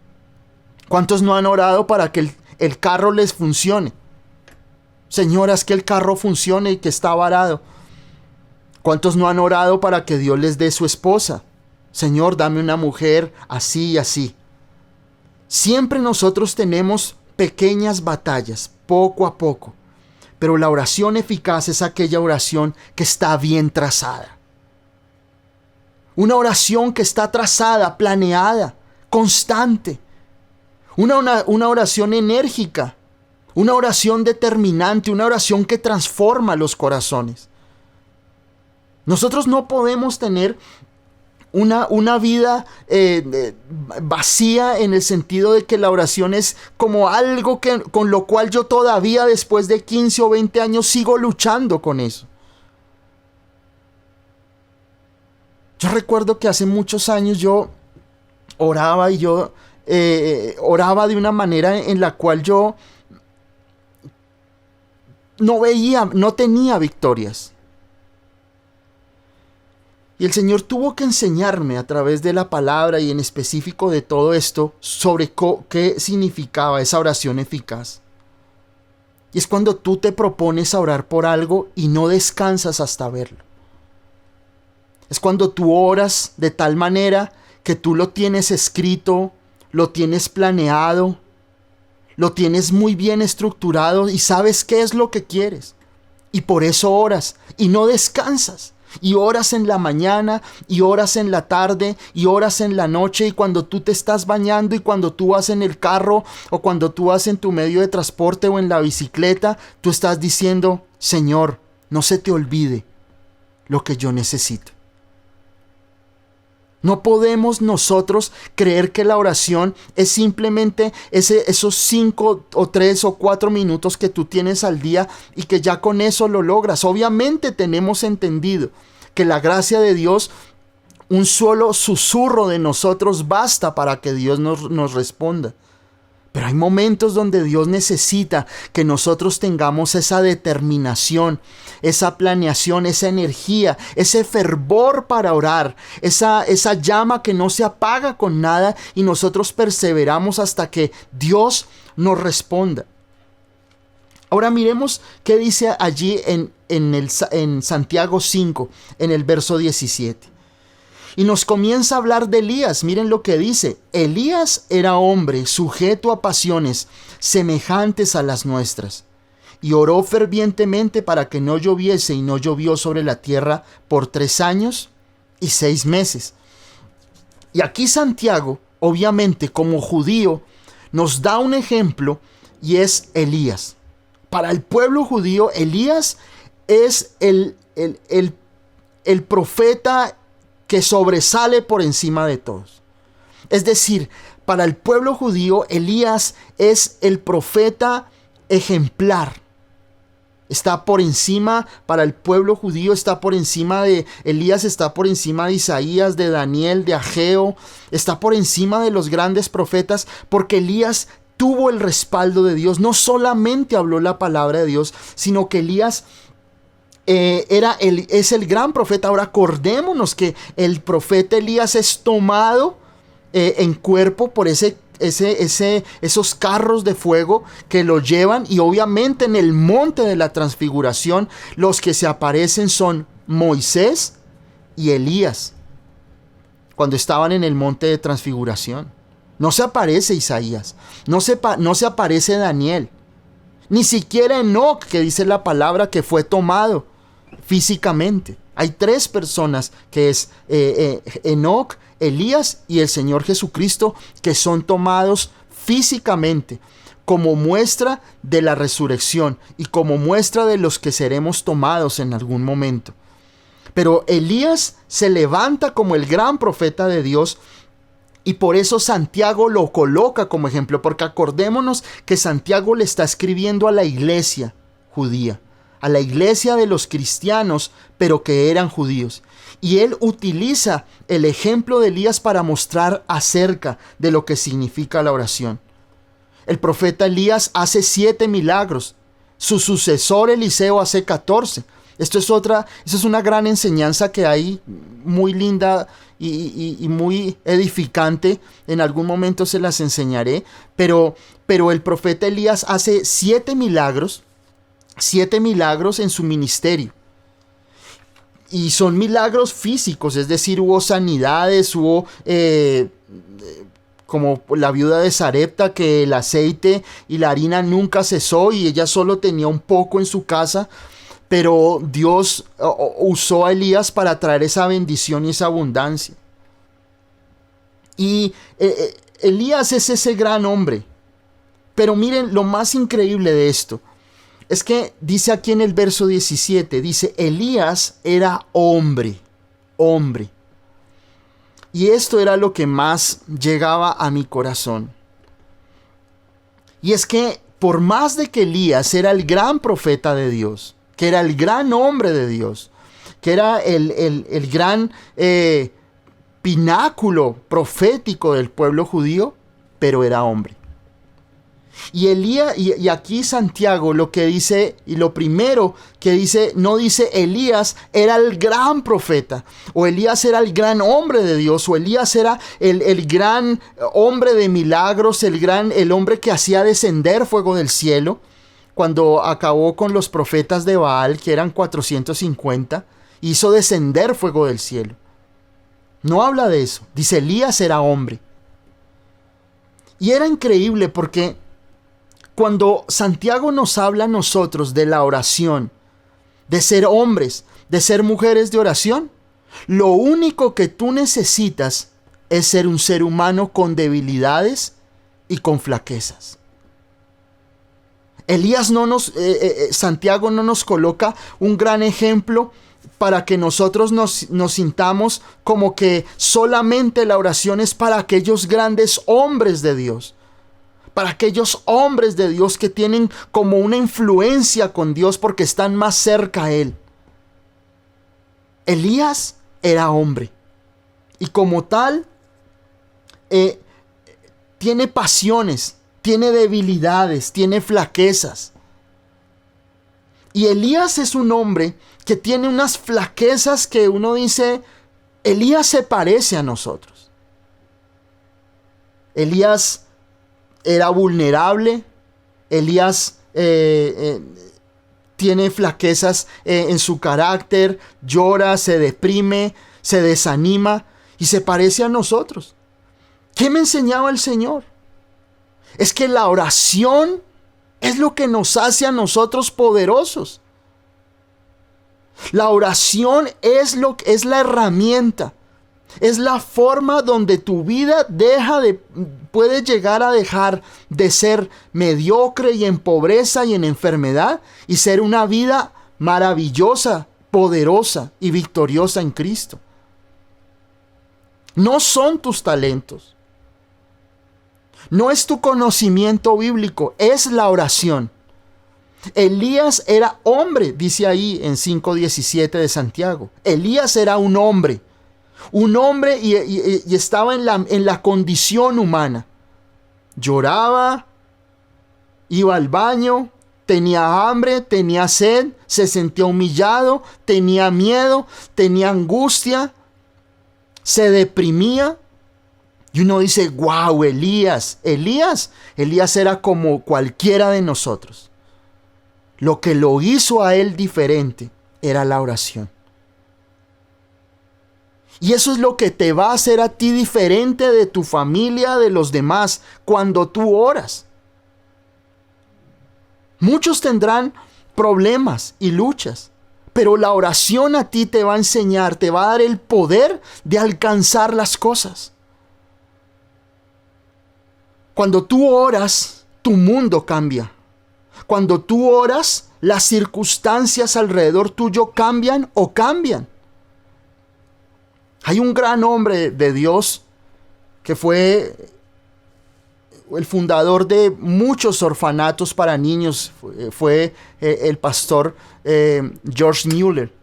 ¿Cuántos no han orado para que el carro les funcione? Señoras, que el carro funcione y que está varado. ¿Cuántos no han orado para que Dios les dé su esposa? Señor, dame una mujer así y así. Siempre nosotros tenemos pequeñas batallas, poco a poco. Pero la oración eficaz es aquella oración que está bien trazada. Una oración que está trazada, planeada, constante. Una oración enérgica. Una oración determinante, una oración que transforma los corazones. Nosotros no podemos tener una vida vacía en el sentido de que la oración es como algo con lo cual yo todavía después de 15 o 20 años sigo luchando con eso. Yo recuerdo que hace muchos años yo oraba y yo oraba de una manera en la cual yo no tenía victorias. Y el Señor tuvo que enseñarme a través de la palabra y en específico de todo esto sobre qué significaba esa oración eficaz. Y es cuando tú te propones a orar por algo y no descansas hasta verlo. Es cuando tú oras de tal manera que tú lo tienes escrito, lo tienes planeado, lo tienes muy bien estructurado y sabes qué es lo que quieres. Y por eso oras y no descansas. Y oras en la mañana, y oras en la tarde, y oras en la noche, y cuando tú te estás bañando, y cuando tú vas en el carro, o cuando tú vas en tu medio de transporte o en la bicicleta, tú estás diciendo, Señor, no se te olvide lo que yo necesito. No podemos nosotros creer que la oración es simplemente esos 5 o 3 o 4 minutos que tú tienes al día y que ya con eso lo logras. Obviamente tenemos entendido que la gracia de Dios, un solo susurro de nosotros basta para que Dios nos responda. Pero hay momentos donde Dios necesita que nosotros tengamos esa determinación, esa planeación, esa energía, ese fervor para orar, esa llama que no se apaga con nada y nosotros perseveramos hasta que Dios nos responda. Ahora miremos qué dice allí en Santiago 5, en el verso 17. Y nos comienza a hablar de Elías. Miren lo que dice. Elías era hombre sujeto a pasiones semejantes a las nuestras. Y oró fervientemente para que no lloviese, y no llovió sobre la tierra por 3 años y 6 meses. Y aquí Santiago, obviamente como judío, nos da un ejemplo y es Elías. Para el pueblo judío, Elías es el profeta que sobresale por encima de todos. Es decir, para el pueblo judío, Elías es el profeta ejemplar. Está por encima, para el pueblo judío está por encima de Elías, está por encima de Isaías, de Daniel, de Ageo, está por encima de los grandes profetas, porque Elías tuvo el respaldo de Dios. No solamente habló la palabra de Dios, sino que Elías es el gran profeta. Ahora acordémonos que el profeta Elías es tomado en cuerpo por esos carros de fuego que lo llevan, y obviamente en el monte de la transfiguración los que se aparecen son Moisés y Elías cuando estaban en el monte de transfiguración. No se aparece Isaías, no se aparece Daniel, ni siquiera Enoc, que dice la palabra que fue tomado físicamente. Hay 3 personas, que es Enoc, Elías y el Señor Jesucristo, que son tomados físicamente como muestra de la resurrección y como muestra de los que seremos tomados en algún momento. Pero Elías se levanta como el gran profeta de Dios, y por eso Santiago lo coloca como ejemplo, porque acordémonos que Santiago le está escribiendo a la iglesia judía, a la iglesia de los cristianos, pero que eran judíos. Y él utiliza el ejemplo de Elías para mostrar acerca de lo que significa la oración. El profeta Elías hace 7 milagros. Su sucesor Eliseo hace 14. Esa es una gran enseñanza que hay, muy linda y muy edificante. En algún momento se las enseñaré. Pero el profeta Elías hace 7 milagros en su ministerio. Y son milagros físicos, es decir, hubo sanidades, hubo como la viuda de Sarepta, que el aceite y la harina nunca cesó y ella solo tenía un poco en su casa. Pero Dios usó a Elías para traer esa bendición y esa abundancia. Y Elías es ese gran hombre. Pero miren, lo más increíble de esto es que dice aquí en el verso 17, dice, Elías era hombre. Y esto era lo que más llegaba a mi corazón. Y es que por más de que Elías era el gran profeta de Dios, que era el gran hombre de Dios, que era el gran pináculo profético del pueblo judío, pero era hombre. Y Elías, y aquí Santiago lo que dice, y lo primero que dice, no dice Elías era el gran profeta, o Elías era el gran hombre de Dios, o Elías era el gran hombre de milagros, el hombre que hacía descender fuego del cielo, cuando acabó con los profetas de Baal, que eran 450, hizo descender fuego del cielo. No habla de eso, dice Elías era hombre. Y era increíble porque cuando Santiago nos habla a nosotros de la oración, de ser hombres, de ser mujeres de oración, lo único que tú necesitas es ser un ser humano con debilidades y con flaquezas. Santiago no nos coloca un gran ejemplo para que nosotros nos sintamos como que solamente la oración es para aquellos grandes hombres de Dios. Para aquellos hombres de Dios que tienen como una influencia con Dios porque están más cerca a Él. Elías era hombre y como tal tiene pasiones, tiene debilidades, tiene flaquezas. Y Elías es un hombre que tiene unas flaquezas que uno dice, Elías se parece a nosotros. Elías era vulnerable. Elías tiene flaquezas en su carácter, llora, se deprime, se desanima y se parece a nosotros. ¿Qué me enseñaba el Señor? Es que la oración es lo que nos hace a nosotros poderosos. La oración es la herramienta, es la forma donde tu vida puede llegar a dejar de ser mediocre y en pobreza y en enfermedad y ser una vida maravillosa, poderosa y victoriosa en Cristo. No son tus talentos. No es tu conocimiento bíblico, es la oración. Elías era hombre, dice ahí en 5:17 de Santiago. Elías era un hombre y estaba en la condición humana. Lloraba, iba al baño, tenía hambre, tenía sed, se sentía humillado, tenía miedo, tenía angustia, se deprimía. Y uno dice, wow, Elías era como cualquiera de nosotros. Lo que lo hizo a él diferente era la oración. Y eso es lo que te va a hacer a ti diferente de tu familia, de los demás, cuando tú oras. Muchos tendrán problemas y luchas, pero la oración a ti te va a enseñar, te va a dar el poder de alcanzar las cosas. Cuando tú oras, tu mundo cambia. Cuando tú oras, las circunstancias alrededor tuyo cambian o cambian. Hay un gran hombre de Dios que fue el fundador de muchos orfanatos para niños. Fue el pastor George Mueller.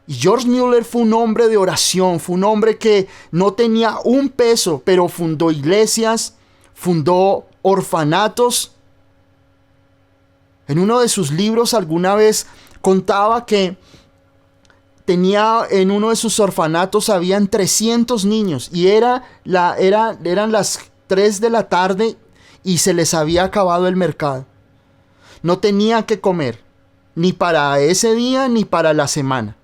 Y George Mueller fue un hombre de oración, fue un hombre que no tenía un peso, pero fundó iglesias, fundó orfanatos. En uno de sus libros alguna vez contaba que en uno de sus orfanatos habían 300 niños y eran las 3 de la tarde y se les había acabado el mercado. No tenían que comer, ni para ese día ni para la semana.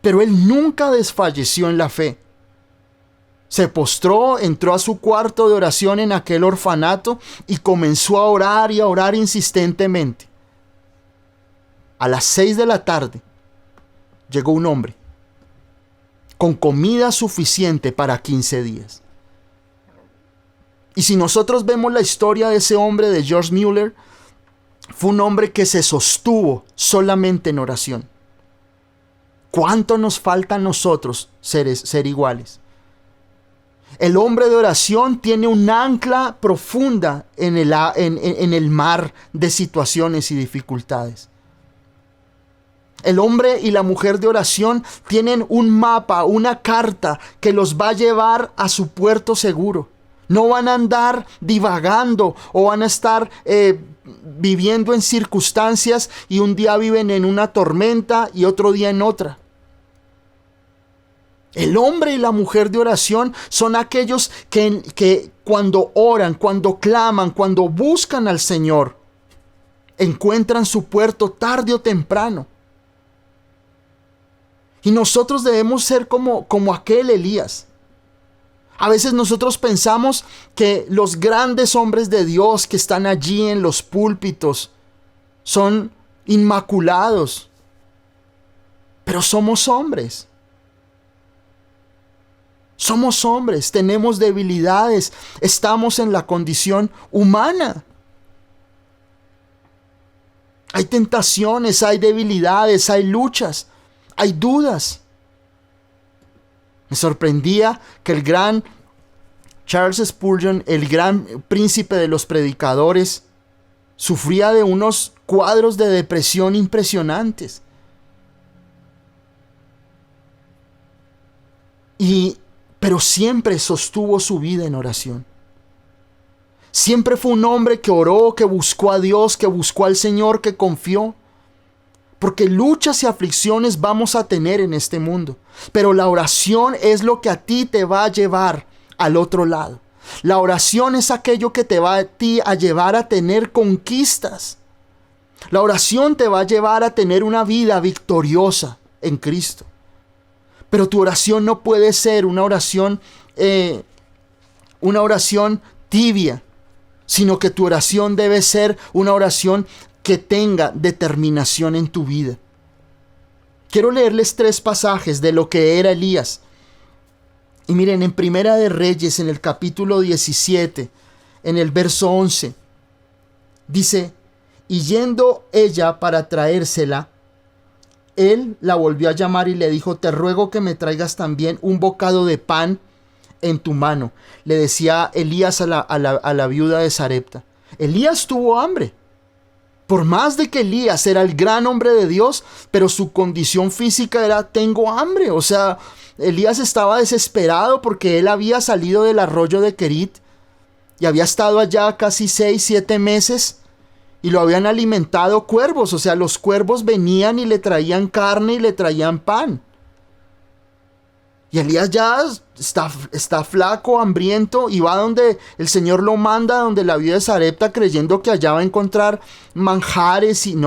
Pero él nunca desfalleció en la fe. Se postró, entró a su cuarto de oración en aquel orfanato y comenzó a orar y a orar insistentemente. A las 6 de la tarde llegó un hombre con comida suficiente para 15 días. Y si nosotros vemos la historia de ese hombre, de George Mueller, fue un hombre que se sostuvo solamente en oración. ¿Cuánto nos falta a nosotros ser iguales? El hombre de oración tiene un ancla profunda en el mar de situaciones y dificultades. El hombre y la mujer de oración tienen un mapa, una carta que los va a llevar a su puerto seguro. No van a andar divagando o van a estar viviendo en circunstancias y un día viven en una tormenta y otro día en otra. El hombre y la mujer de oración son aquellos que cuando oran, cuando claman, cuando buscan al Señor, encuentran su puerto tarde o temprano. Y nosotros debemos ser como aquel Elías. A veces nosotros pensamos que los grandes hombres de Dios que están allí en los púlpitos son inmaculados. Pero somos hombres. Somos hombres, tenemos debilidades, estamos en la condición humana. Hay tentaciones, hay debilidades, hay luchas, hay dudas. Me sorprendía que el gran Charles Spurgeon, el gran príncipe de los predicadores, sufría de unos cuadros de depresión impresionantes. Pero siempre sostuvo su vida en oración. Siempre fue un hombre que oró, que buscó a Dios, que buscó al Señor, que confió. Porque luchas y aflicciones vamos a tener en este mundo. Pero la oración es lo que a ti te va a llevar al otro lado. La oración es aquello que te va a ti a llevar a tener conquistas. La oración te va a llevar a tener una vida victoriosa en Cristo. Pero tu oración no puede ser una oración tibia, sino que tu oración debe ser una oración que tenga determinación en tu vida. Quiero leerles 3 pasajes de lo que era Elías. Y miren, en Primera de Reyes, en el capítulo 17, en el verso 11, dice: y yendo ella para traérsela, él la volvió a llamar y le dijo: te ruego que me traigas también un bocado de pan en tu mano. Le decía Elías a la viuda de Sarepta. Elías tuvo hambre. Por más de que Elías era el gran hombre de Dios, pero su condición física era: tengo hambre. O sea, Elías estaba desesperado porque él había salido del arroyo de Querit y había estado allá casi 6-7 meses y lo habían alimentado cuervos. O sea, los cuervos venían y le traían carne y le traían pan. Y Elías ya está flaco, hambriento, y va donde el Señor lo manda, donde la viuda de Sarepta, creyendo que allá va a encontrar manjares, y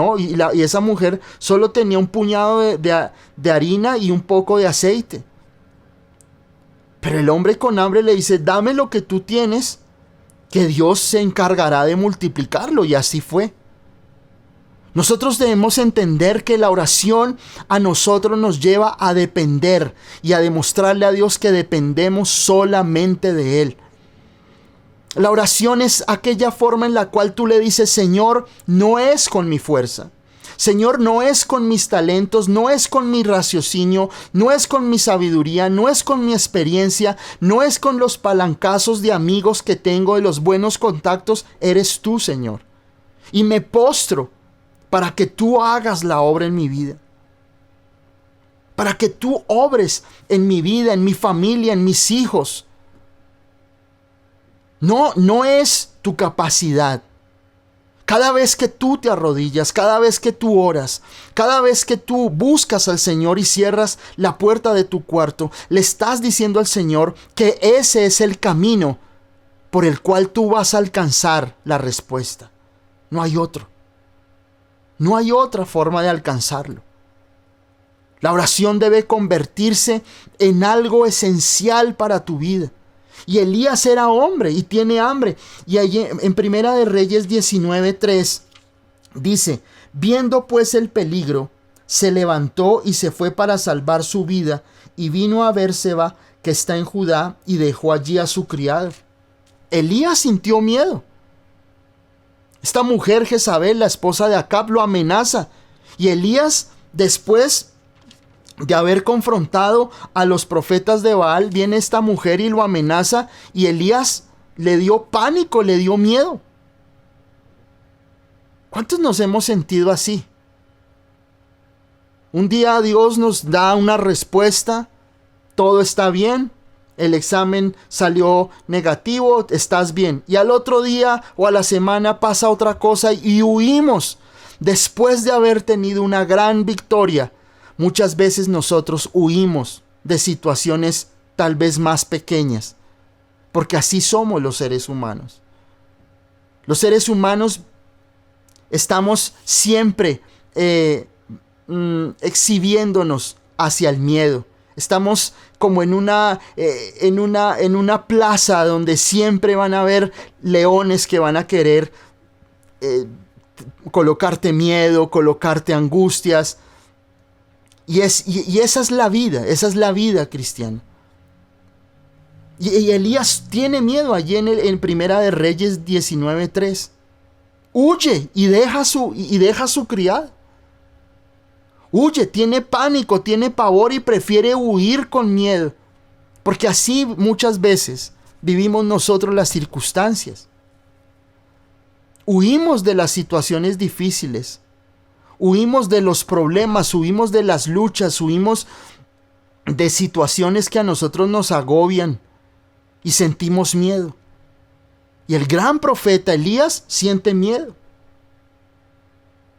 esa mujer solo tenía un puñado de harina y un poco de aceite. Pero el hombre con hambre le dice: dame lo que tú tienes, que Dios se encargará de multiplicarlo. Y así fue. Nosotros debemos entender que la oración a nosotros nos lleva a depender y a demostrarle a Dios que dependemos solamente de Él. La oración es aquella forma en la cual tú le dices: Señor, no es con mi fuerza. Señor, no es con mis talentos, no es con mi raciocinio, no es con mi sabiduría, no es con mi experiencia, no es con los palancazos de amigos que tengo, de los buenos contactos. Eres tú, Señor. Y me postro para que tú hagas la obra en mi vida. Para que tú obres en mi vida, en mi familia, en mis hijos. No es tu capacidad. Cada vez que tú te arrodillas, cada vez que tú oras, cada vez que tú buscas al Señor y cierras la puerta de tu cuarto, le estás diciendo al Señor que ese es el camino por el cual tú vas a alcanzar la respuesta. No hay otro. No hay otra forma de alcanzarlo. La oración debe convertirse en algo esencial para tu vida. Y Elías era hombre y tiene hambre. Y allí en Primera de Reyes 19:3 dice: viendo pues el peligro, se levantó y se fue para salvar su vida, y vino a Bérseba, que está en Judá, y dejó allí a su criado. Elías sintió miedo. Esta mujer Jezabel, la esposa de Acab, lo amenaza. Y Elías, después de haber confrontado a los profetas de Baal, viene esta mujer y lo amenaza, y Elías le dio pánico, le dio miedo. ¿Cuántos nos hemos sentido así? Un día Dios nos da una respuesta, todo está bien, el examen salió negativo, estás bien. Y al otro día o a la semana pasa otra cosa y huimos. Después de haber tenido una gran victoria, muchas veces nosotros huimos de situaciones tal vez más pequeñas, porque así somos los seres humanos. Los seres humanos estamos siempre exhibiéndonos hacia el miedo. Estamos como en una plaza donde siempre van a haber leones que van a querer colocarte miedo, colocarte angustias. Y esa es la vida cristiana. Y Elías tiene miedo allí en Primera de Reyes 19:3. huye y deja su criado. Huye, tiene pánico, tiene pavor y prefiere huir con miedo. Porque así muchas veces vivimos nosotros las circunstancias. Huimos de las situaciones difíciles. Huimos de los problemas, huimos de las luchas, huimos de situaciones que a nosotros nos agobian y sentimos miedo. Y el gran profeta Elías siente miedo.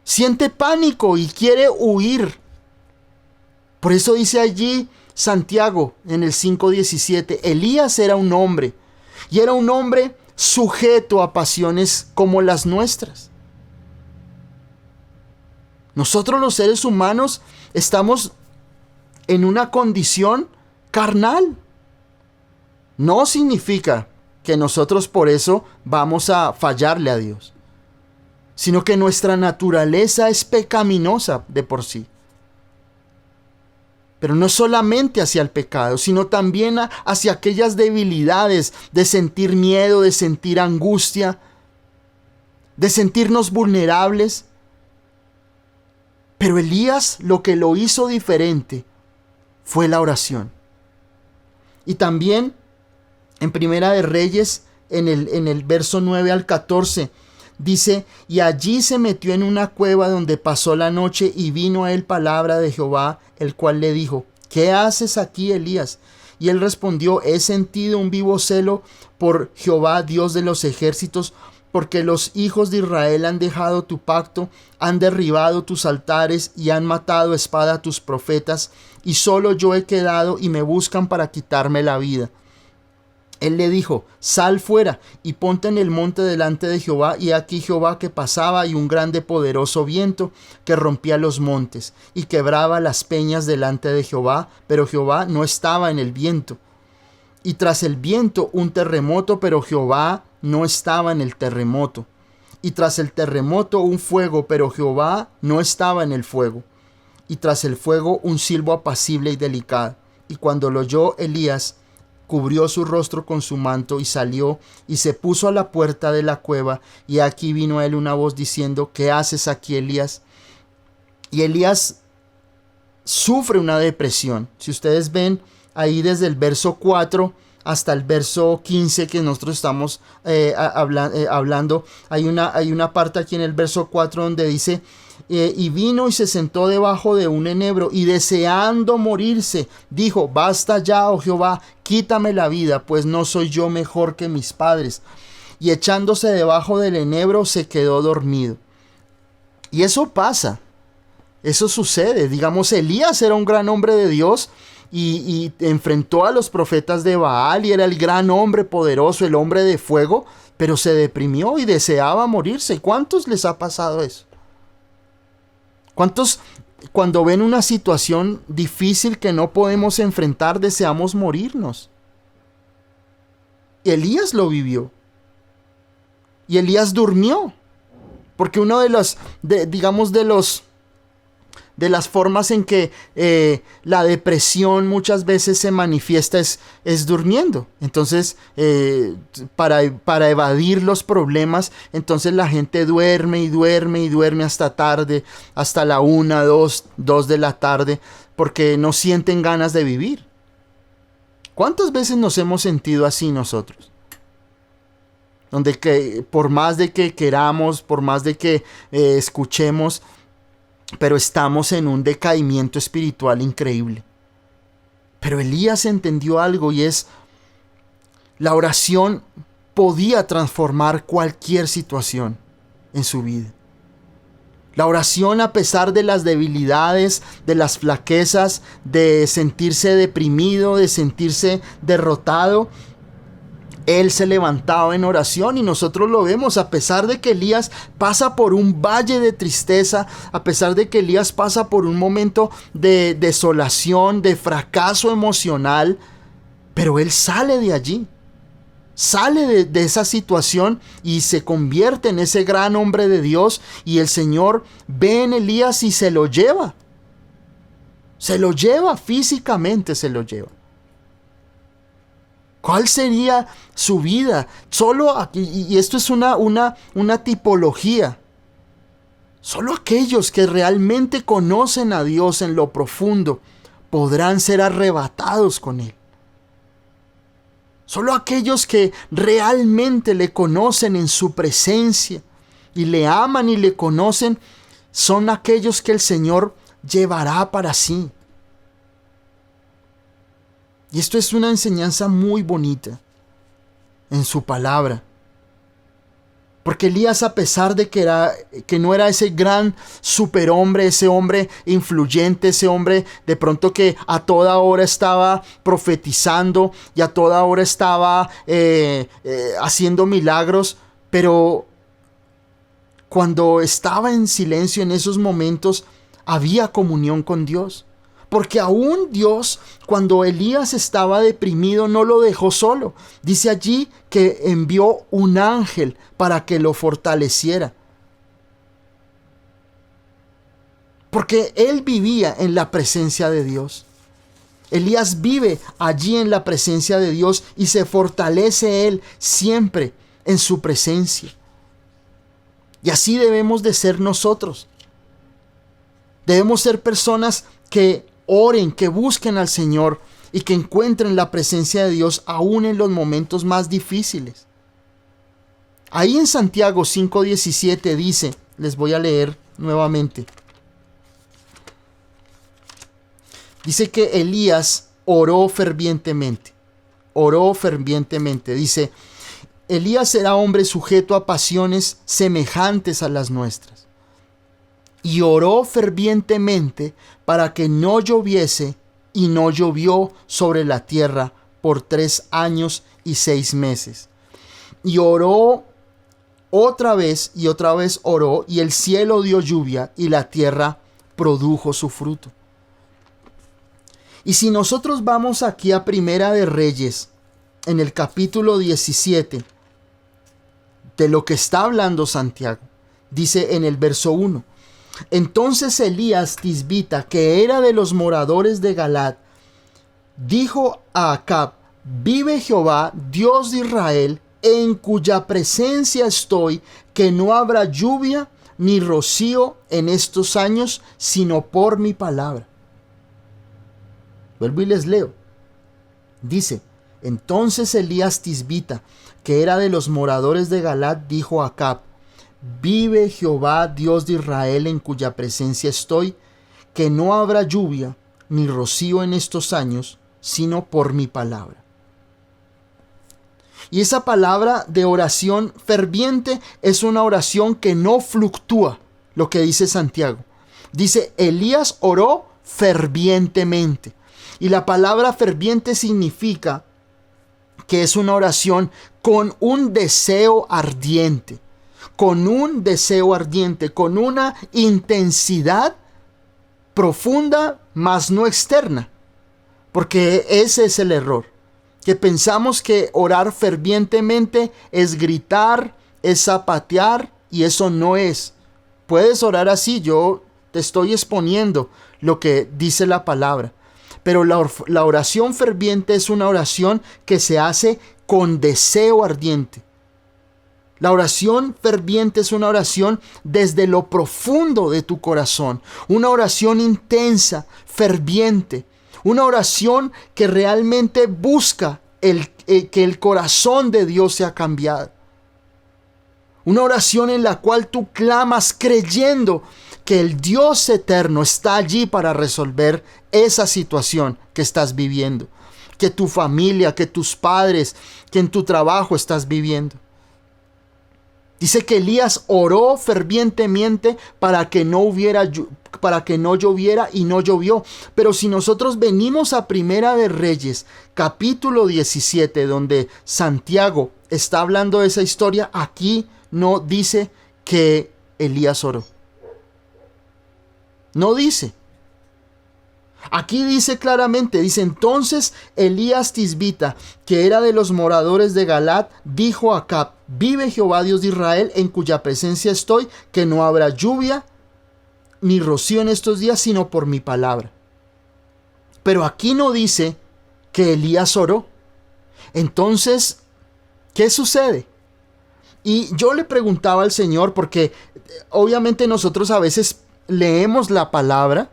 Siente pánico y quiere huir. Por eso dice allí Santiago en el 5:17, Elías era un hombre, y era un hombre sujeto a pasiones como las nuestras. Nosotros los seres humanos estamos en una condición carnal. No significa que nosotros por eso vamos a fallarle a Dios, sino que nuestra naturaleza es pecaminosa de por sí. Pero no solamente hacia el pecado, sino también hacia aquellas debilidades de sentir miedo, de sentir angustia, de sentirnos vulnerables. Pero Elías lo que lo hizo diferente fue la oración. Y también en Primera de Reyes, en el verso 9 al 14, dice, y allí se metió en una cueva donde pasó la noche y vino a él palabra de Jehová, el cual le dijo, ¿qué haces aquí, Elías? Y él respondió, he sentido un vivo celo por Jehová, Dios de los ejércitos, porque los hijos de Israel han dejado tu pacto, han derribado tus altares y han matado a espada a tus profetas, y solo yo he quedado y me buscan para quitarme la vida. Él le dijo, sal fuera y ponte en el monte delante de Jehová, y aquí Jehová que pasaba y un grande poderoso viento que rompía los montes y quebraba las peñas delante de Jehová, pero Jehová no estaba en el viento. Y tras el viento un terremoto, pero Jehová no estaba en el terremoto. Y tras el terremoto un fuego, pero Jehová no estaba en el fuego. Y tras el fuego un silbo apacible y delicado. Y cuando lo oyó Elías, cubrió su rostro con su manto y salió y se puso a la puerta de la cueva, y aquí vino a él una voz diciendo, ¿qué haces aquí, Elías? Y Elías sufre una depresión. Si ustedes ven ahí desde el verso 4 hasta el verso 15 que nosotros estamos hablando, hay una parte aquí en el verso 4 donde dice, y vino y se sentó debajo de un enebro, y deseando morirse, dijo, basta ya, oh Jehová, quítame la vida, pues no soy yo mejor que mis padres. Y echándose debajo del enebro se quedó dormido. Y eso pasa, eso sucede. Digamos, Elías era un gran hombre de Dios y enfrentó a los profetas de Baal y era el gran hombre poderoso, el hombre de fuego, pero se deprimió y deseaba morirse. ¿Cuántos les ha pasado eso? ¿Cuántos cuando ven una situación difícil que no podemos enfrentar deseamos morirnos? Elías lo vivió. Y Elías durmió. Porque uno de las formas en que la depresión muchas veces se manifiesta es durmiendo. Entonces, para evadir los problemas, entonces la gente duerme y duerme y duerme hasta tarde, hasta la 1, 2 de la tarde, porque no sienten ganas de vivir. ¿Cuántas veces nos hemos sentido así nosotros? Donde que por más de que queramos, por más de que escuchemos, pero estamos en un decaimiento espiritual increíble. Pero Elías entendió algo, y es: la oración podía transformar cualquier situación en su vida. La oración, a pesar de las debilidades, de las flaquezas, de sentirse deprimido, de sentirse derrotado, él se levantaba en oración, y nosotros lo vemos. A pesar de que Elías pasa por un valle de tristeza, a pesar de que Elías pasa por un momento de desolación, de fracaso emocional, pero él sale de allí, sale de esa situación y se convierte en ese gran hombre de Dios, y el Señor ve en Elías y se lo lleva físicamente, se lo lleva. ¿Cuál sería su vida? Solo aquí, y esto es una tipología. Solo aquellos que realmente conocen a Dios en lo profundo podrán ser arrebatados con Él. Solo aquellos que realmente le conocen en su presencia y le aman y le conocen son aquellos que el Señor llevará para sí. Y esto es una enseñanza muy bonita en su palabra. Porque Elías, a pesar de que no era ese gran superhombre, ese hombre influyente, ese hombre de pronto que a toda hora estaba profetizando y a toda hora estaba haciendo milagros, pero cuando estaba en silencio en esos momentos, había comunión con Dios. Porque aún Dios, cuando Elías estaba deprimido, no lo dejó solo. Dice allí que envió un ángel para que lo fortaleciera. Porque él vivía en la presencia de Dios. Elías vive allí en la presencia de Dios y se fortalece él siempre en su presencia. Y así debemos de ser nosotros. Debemos ser personas que oren, que busquen al Señor y que encuentren la presencia de Dios aún en los momentos más difíciles. Ahí en Santiago 5:17 dice, les voy a leer nuevamente. Dice que Elías oró fervientemente. Oró fervientemente. Dice, Elías era hombre sujeto a pasiones semejantes a las nuestras. Y oró fervientemente para que no lloviese, y no llovió sobre la tierra por 3 años y 6 meses. Y oró otra vez y otra vez oró, y el cielo dio lluvia y la tierra produjo su fruto. Y si nosotros vamos aquí a Primera de Reyes, en el capítulo 17, de lo que está hablando Santiago, dice en el verso 1, entonces Elías Tisbita, que era de los moradores de Galaad, dijo a Acab, vive Jehová, Dios de Israel, en cuya presencia estoy, que no habrá lluvia ni rocío en estos años, sino por mi palabra. Vuelvo y les leo. Dice, entonces Elías Tisbita, que era de los moradores de Galaad, dijo a Acab, vive Jehová, Dios de Israel, en cuya presencia estoy, que no habrá lluvia ni rocío en estos años, sino por mi palabra. Y esa palabra de oración ferviente es una oración que no fluctúa, lo que dice Santiago. Dice, Elías oró fervientemente. Y la palabra ferviente significa que es una oración con un deseo ardiente. Con un deseo ardiente, con una intensidad profunda, mas no externa. Porque ese es el error. Que pensamos que orar fervientemente es gritar, es zapatear, y eso no es. Puedes orar así, yo te estoy exponiendo lo que dice la palabra. Pero la oración ferviente es una oración que se hace con deseo ardiente. La oración ferviente es una oración desde lo profundo de tu corazón. Una oración intensa, ferviente. Una oración que realmente busca que el corazón de Dios sea cambiado. Una oración en la cual tú clamas creyendo que el Dios eterno está allí para resolver esa situación que estás viviendo. Que tu familia, que tus padres, que en tu trabajo estás viviendo. Dice que Elías oró fervientemente para que no lloviera y no llovió. Pero si nosotros venimos a Primera de Reyes, capítulo 17, donde Santiago está hablando de esa historia, aquí no dice que Elías oró. No dice. Aquí dice claramente, dice, entonces Elías Tisbita, que era de los moradores de Galaad, dijo a Acab, vive Jehová Dios de Israel, en cuya presencia estoy, que no habrá lluvia ni rocío en estos días, sino por mi palabra. Pero aquí no dice que Elías oró. Entonces, ¿qué sucede? Y yo le preguntaba al Señor, porque obviamente nosotros a veces leemos la palabra,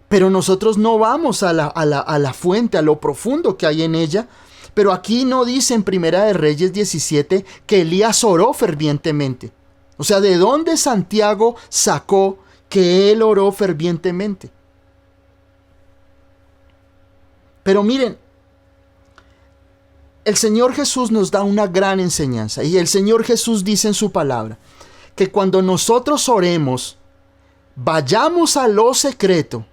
pero nosotros no vamos a la fuente, a lo profundo que hay en ella. Pero aquí no dice en Primera de Reyes 17 que Elías oró fervientemente. O sea, ¿de dónde Santiago sacó que él oró fervientemente? Pero miren, el Señor Jesús nos da una gran enseñanza. Y el Señor Jesús dice en su palabra que cuando nosotros oremos, vayamos a lo secreto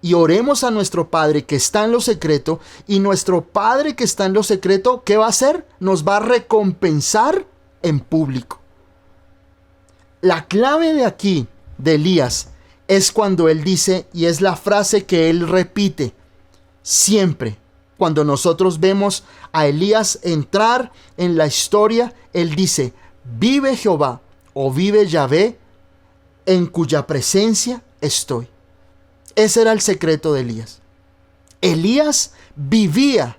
y oremos a nuestro Padre que está en lo secreto, y nuestro Padre que está en lo secreto, ¿qué va a hacer? Nos va a recompensar en público. La clave de aquí, de Elías, es cuando él dice, y es la frase que él repite siempre. Cuando nosotros vemos a Elías entrar en la historia, él dice, vive Jehová o vive Yahvé, en cuya presencia estoy. Ese era el secreto de Elías. Elías vivía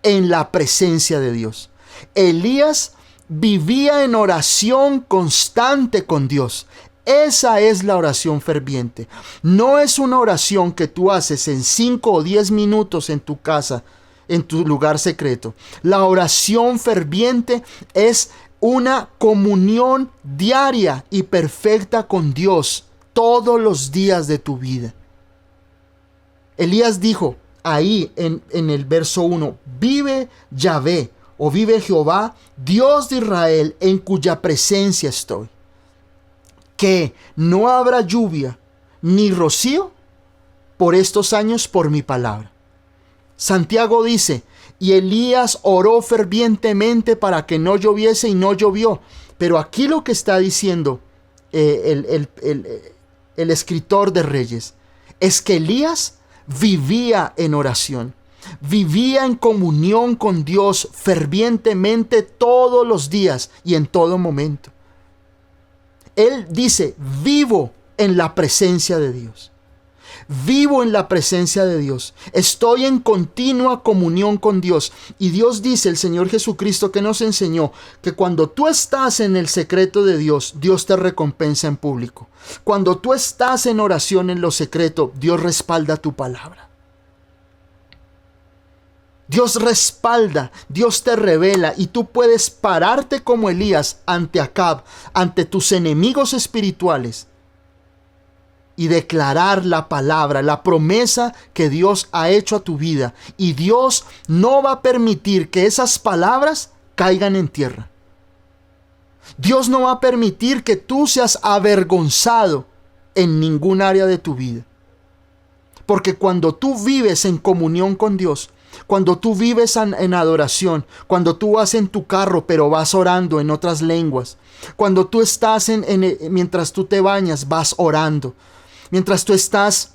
en la presencia de Dios. Elías vivía en oración constante con Dios. Esa es la oración ferviente. No es una oración que tú haces en 5 o 10 minutos en tu casa, en tu lugar secreto. La oración ferviente es una comunión diaria y perfecta con Dios todos los días de tu vida. Elías dijo ahí en el verso 1, vive Yahvé o vive Jehová, Dios de Israel, en cuya presencia estoy. Que no habrá lluvia ni rocío por estos años por mi palabra. Santiago dice, y Elías oró fervientemente para que no lloviese y no llovió. Pero aquí lo que está diciendo el escritor de Reyes es que Elías vivía en oración, vivía en comunión con Dios fervientemente todos los días y en todo momento. Él dice, vivo en la presencia de Dios. Vivo en la presencia de Dios. Estoy en continua comunión con Dios. Y Dios dice, el Señor Jesucristo que nos enseñó, que cuando tú estás en el secreto de Dios, Dios te recompensa en público. Cuando tú estás en oración en lo secreto, Dios respalda tu palabra. Dios respalda, Dios te revela, y tú puedes pararte como Elías ante Acab, ante tus enemigos espirituales, y declarar la palabra, la promesa que Dios ha hecho a tu vida. Y Dios no va a permitir que esas palabras caigan en tierra. Dios no va a permitir que tú seas avergonzado en ningún área de tu vida. Porque cuando tú vives en comunión con Dios, cuando tú vives en adoración, cuando tú vas en tu carro pero vas orando en otras lenguas, cuando tú estás mientras tú te bañas vas orando, mientras tú estás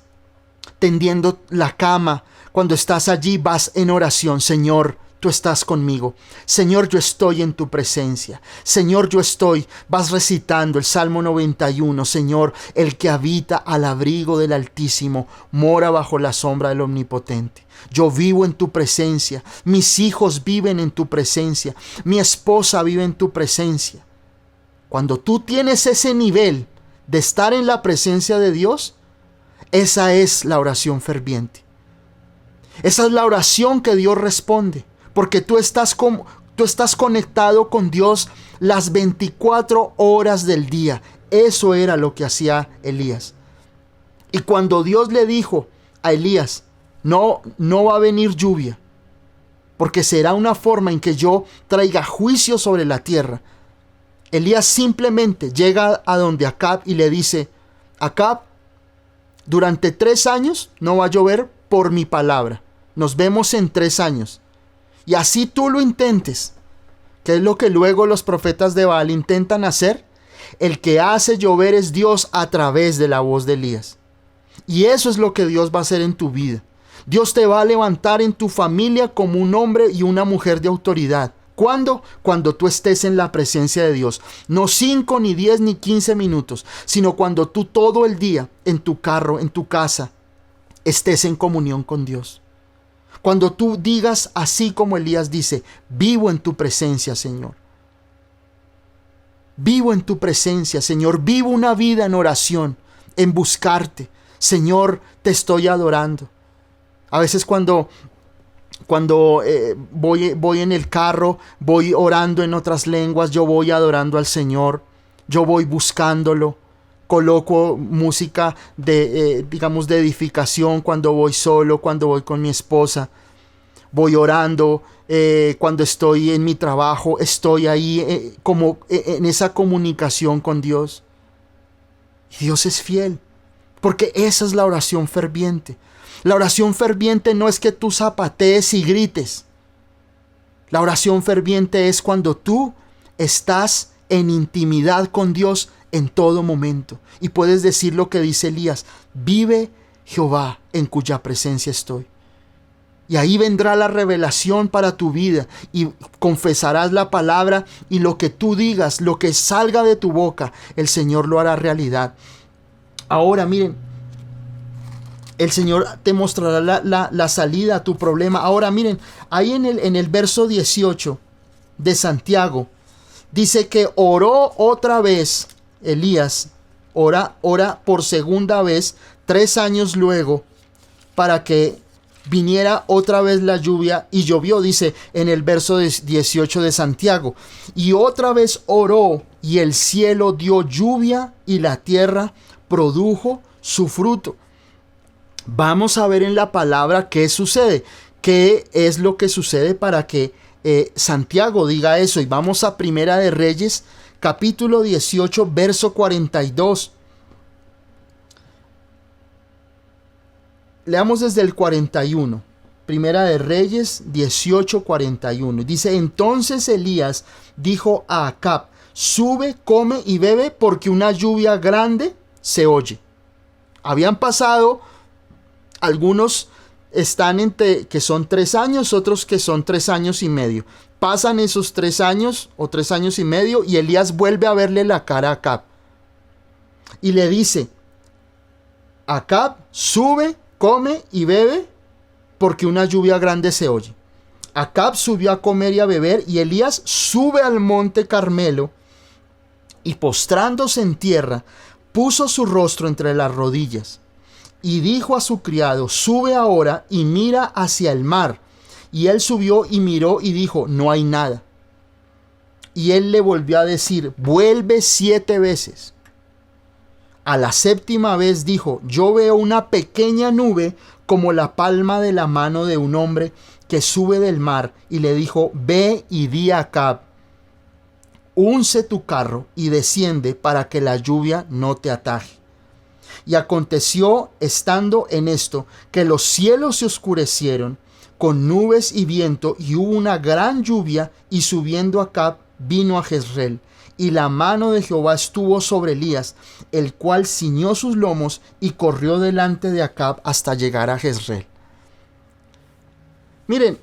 tendiendo la cama, cuando estás allí vas en oración. Señor, tú estás conmigo. Señor, yo estoy en tu presencia. Señor, yo estoy. Vas recitando el Salmo 91. Señor, el que habita al abrigo del Altísimo mora bajo la sombra del Omnipotente. Yo vivo en tu presencia. Mis hijos viven en tu presencia. Mi esposa vive en tu presencia. Cuando tú tienes ese nivel de estar en la presencia de Dios, esa es la oración ferviente. Esa es la oración que Dios responde, porque tú estás conectado con Dios las 24 horas del día. Eso era lo que hacía Elías. Y cuando Dios le dijo a Elías, no va a venir lluvia, porque será una forma en que yo traiga juicio sobre la tierra, Elías simplemente llega a donde Acab y le dice, Acab, durante 3 años no va a llover por mi palabra. Nos vemos en 3 años. Y así tú lo intentes, que es lo que luego los profetas de Baal intentan hacer. El que hace llover es Dios a través de la voz de Elías. Y eso es lo que Dios va a hacer en tu vida. Dios te va a levantar en tu familia como un hombre y una mujer de autoridad. ¿Cuándo? Cuando tú estés en la presencia de Dios. No 5, ni 10, ni 15 minutos, sino cuando tú todo el día, en tu carro, en tu casa, estés en comunión con Dios. Cuando tú digas así como Elías dice: vivo en tu presencia, Señor. Vivo en tu presencia, Señor. Vivo una vida en oración, en buscarte. Señor, te estoy adorando. A veces cuando voy en el carro, voy orando en otras lenguas, yo voy adorando al Señor, yo voy buscándolo. Coloco música de edificación cuando voy solo, cuando voy con mi esposa. Voy orando, cuando estoy en mi trabajo, estoy ahí como en esa comunicación con Dios. Y Dios es fiel, porque esa es la oración ferviente. La oración ferviente no es que tú zapatees y grites. La oración ferviente es cuando tú estás en intimidad con Dios en todo momento. Y puedes decir lo que dice Elías: vive Jehová en cuya presencia estoy. Y ahí vendrá la revelación para tu vida y confesarás la palabra, y lo que tú digas, lo que salga de tu boca, el Señor lo hará realidad. Ahora miren, el Señor te mostrará la salida a tu problema. Ahora miren, ahí en el verso 18 de Santiago, dice que oró otra vez Elías, ora por segunda vez, 3 años luego, para que viniera otra vez la lluvia, y llovió, dice en el verso 18 de Santiago. Y otra vez oró, y el cielo dio lluvia, y la tierra produjo su fruto. Vamos a ver en la palabra qué sucede, qué es lo que sucede para que Santiago diga eso. Y vamos a Primera de Reyes, capítulo 18, verso 42. Leamos desde el 41. Primera de Reyes 18, 41. Dice: entonces Elías dijo a Acab: sube, come y bebe, porque una lluvia grande se oye. Habían pasado, algunos están entre que son 3 años, otros que son 3 años y medio. Pasan esos 3 años o 3 años y medio, y Elías vuelve a verle la cara a Acab. Y le dice: Acab, sube, come y bebe, porque una lluvia grande se oye. Acab subió a comer y a beber, y Elías sube al monte Carmelo, y postrándose en tierra, puso su rostro entre las rodillas, y dijo a su criado: sube ahora y mira hacia el mar. Y él subió y miró y dijo: no hay nada. Y él le volvió a decir: vuelve 7 veces. A la 7ª vez dijo: yo veo una pequeña nube como la palma de la mano de un hombre que sube del mar. Y le dijo: ve y di a Acab: unce tu carro y desciende, para que la lluvia no te ataje. Y aconteció, estando en esto, que los cielos se oscurecieron con nubes y viento, y hubo una gran lluvia, y subiendo Acab vino a Jezreel. Y la mano de Jehová estuvo sobre Elías, el cual ciñó sus lomos y corrió delante de Acab hasta llegar a Jezreel. Miren,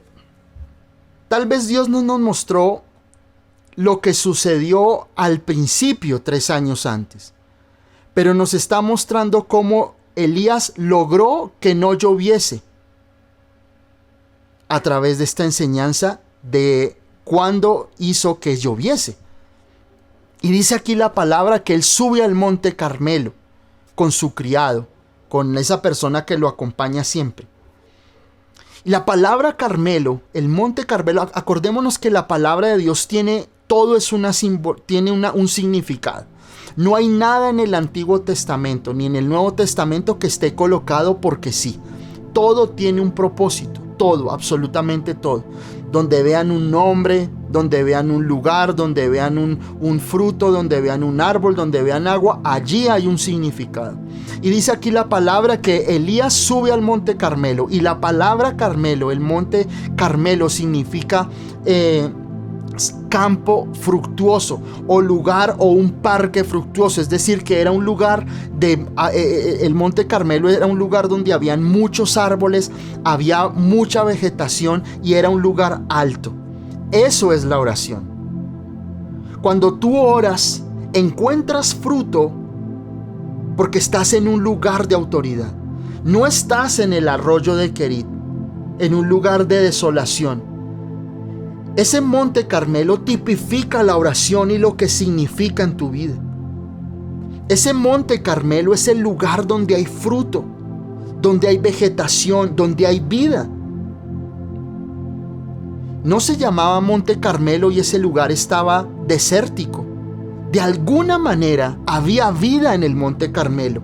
tal vez Dios no nos mostró lo que sucedió al principio 3 años antes, pero nos está mostrando cómo Elías logró que no lloviese a través de esta enseñanza de cuándo hizo que lloviese. Y dice aquí la palabra que él sube al monte Carmelo con su criado, con esa persona que lo acompaña siempre. Y la palabra Carmelo, el monte Carmelo, acordémonos que la palabra de Dios tiene un significado. No hay nada en el Antiguo Testamento ni en el Nuevo Testamento que esté colocado porque sí. Todo tiene un propósito, todo, absolutamente todo. Donde vean un nombre, donde vean un lugar, donde vean un fruto, donde vean un árbol, donde vean agua, allí hay un significado. Y dice aquí la palabra que Elías sube al monte Carmelo. Y la palabra Carmelo, el monte Carmelo, significa campo fructuoso, o lugar o un parque fructuoso. Es decir, que era un lugar el monte Carmelo era un lugar donde habían muchos árboles, había mucha vegetación y era un lugar alto. Eso es la oración. Cuando tú oras, encuentras fruto porque estás en un lugar de autoridad. No estás en el arroyo de Querit. en un lugar de desolación. Ese monte Carmelo tipifica la oración y lo que significa en tu vida. Ese monte Carmelo es el lugar donde hay fruto, donde hay vegetación, donde hay vida. No se llamaba Monte Carmelo y ese lugar estaba desértico. De alguna manera había vida en el Monte Carmelo.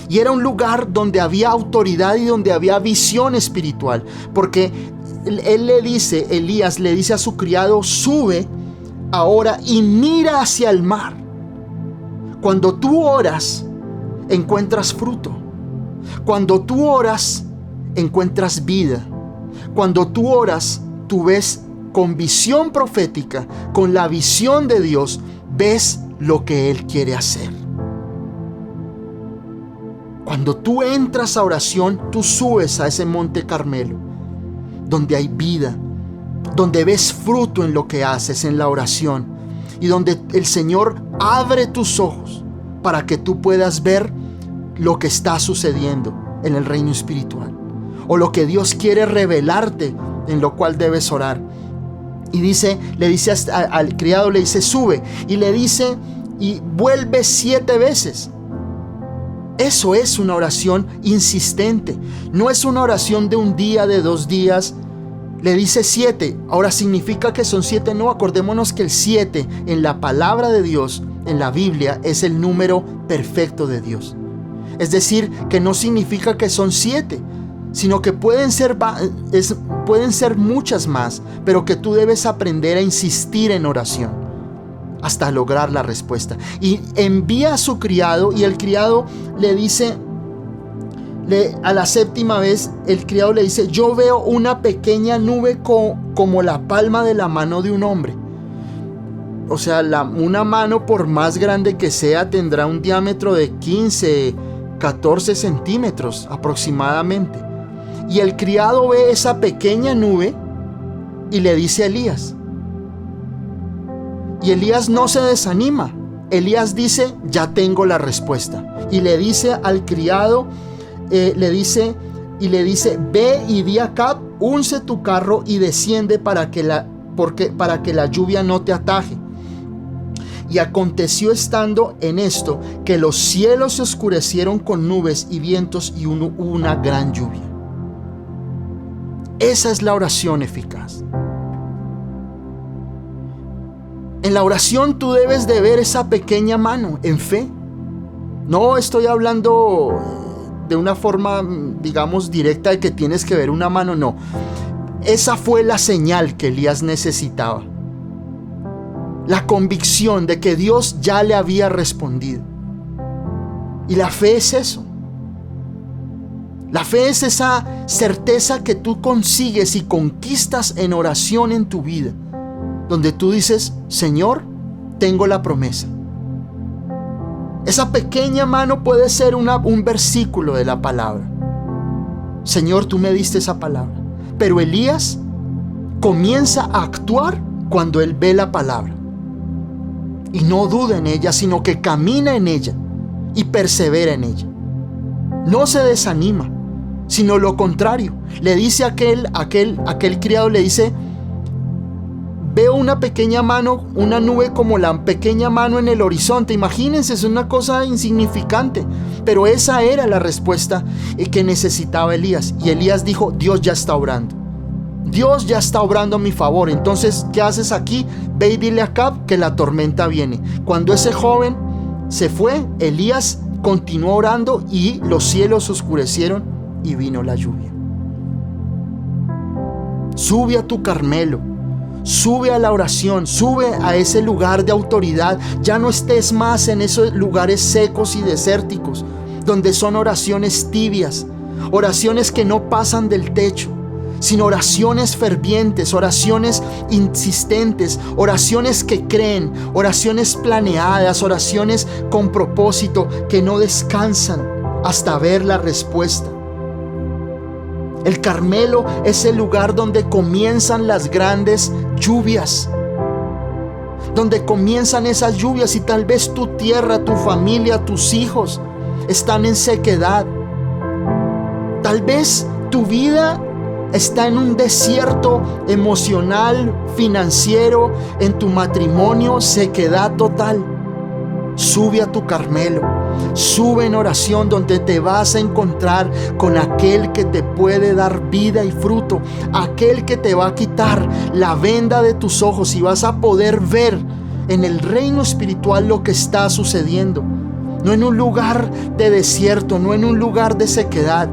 Y era un lugar donde había autoridad y donde había visión espiritual. Porque Elías le dice a su criado: sube ahora y mira hacia el mar. Cuando tú oras, encuentras fruto. Cuando tú oras, encuentras vida. Cuando tú oras, tú ves con visión profética, con la visión de Dios, ves lo que Él quiere hacer. Cuando tú entras a oración, tú subes a ese Monte Carmelo, donde hay vida, donde ves fruto en lo que haces, en la oración, y donde el Señor abre tus ojos para que tú puedas ver lo que está sucediendo en el reino espiritual, o lo que Dios quiere revelarte, en lo cual debes orar. Y le dice al criado, le dice: sube, y le dice: y vuelve 7 veces. Eso es una oración insistente. No es una oración de un día, de 2 días. Le dice 7. Ahora, ¿significa que son 7? No, acordémonos que el 7 en la palabra de Dios, en la Biblia, es el número perfecto de Dios. Es decir, que no significa que son 7, sino que pueden ser muchas más, pero que tú debes aprender a insistir en oración hasta lograr la respuesta. Y envía a su criado, y el criado le dice, a la 7ª vez, el criado le dice: yo veo una pequeña nube como la palma de la mano de un hombre. O sea, una mano, por más grande que sea, tendrá un diámetro de 15, 14 centímetros aproximadamente. Y el criado ve esa pequeña nube y le dice a Elías. Y Elías no se desanima. Elías dice: ya tengo la respuesta. Y le dice al criado, le dice, ve y di a Acab: unce tu carro y desciende para que la lluvia no te ataje. Y aconteció, estando en esto, que los cielos se oscurecieron con nubes y vientos, y hubo una gran lluvia. Esa es la oración eficaz. En la oración tú debes de ver esa pequeña mano en fe. No estoy hablando de una forma, digamos, directa de que tienes que ver una mano, no. Esa fue la señal que Elías necesitaba. La convicción de que Dios ya le había respondido. Y la fe es eso. La fe es esa certeza que tú consigues y conquistas en oración en tu vida, donde tú dices: Señor, tengo la promesa. Esa pequeña mano puede ser un versículo de la palabra. Señor, tú me diste esa palabra. Pero Elías comienza a actuar cuando él ve la palabra. Y no duda en ella, sino que camina en ella y persevera en ella. No se desanima, sino lo contrario. Le dice aquel criado, le dice: veo una pequeña mano, una nube como la pequeña mano en el horizonte. Imagínense, es una cosa insignificante, pero esa era la respuesta que necesitaba Elías. Y Elías dijo: Dios ya está obrando. Dios ya está obrando a mi favor. Entonces, ¿qué haces aquí? Ve y dile a Acab que la tormenta viene. Cuando ese joven se fue, Elías continuó orando y los cielos se oscurecieron y vino la lluvia. Sube a tu Carmelo. Sube a la oración, sube a ese lugar de autoridad. Ya no estés más en esos lugares secos y desérticos, donde son oraciones tibias, oraciones que no pasan del techo, sino oraciones fervientes, oraciones insistentes, oraciones que creen, oraciones planeadas, oraciones con propósito, que no descansan hasta ver la respuesta. El Carmelo es el lugar donde comienzan las grandes lluvias, donde comienzan esas lluvias, y tal vez tu tierra, tu familia, tus hijos están en sequedad. Tal vez Tu vida está en un desierto emocional, financiero, en tu matrimonio, sequedad total. Sube a tu Carmelo, sube en oración donde te vas a encontrar con aquel que te puede dar vida y fruto, aquel que te va a quitar la venda de tus ojos y vas a poder ver en el reino espiritual lo que está sucediendo. No en un lugar de desierto, no en un lugar de sequedad,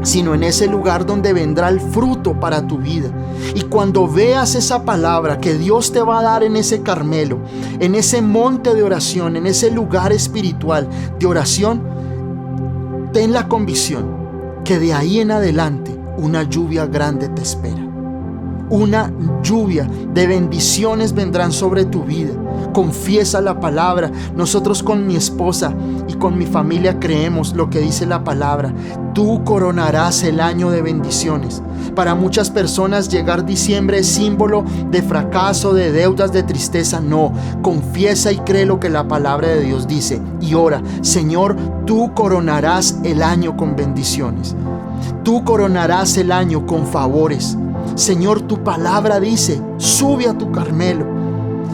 sino en ese lugar donde vendrá el fruto para tu vida. Y cuando veas esa palabra que Dios te va a dar en ese Carmelo, en ese monte de oración, en ese lugar espiritual de oración, ten la convicción que de ahí en adelante una lluvia grande te espera. Una lluvia de bendiciones vendrán sobre tu vida. Confiesa la palabra. Nosotros con mi esposa y con mi familia creemos lo que dice la palabra. Tú coronarás el año de bendiciones. Para muchas personas llegar diciembre es símbolo de fracaso, de deudas, de tristeza. No, confiesa y cree lo que la palabra de Dios dice y ora: Señor, tú coronarás el año con bendiciones. Tú coronarás el año con favores. Señor, tu palabra dice: sube a tu Carmelo,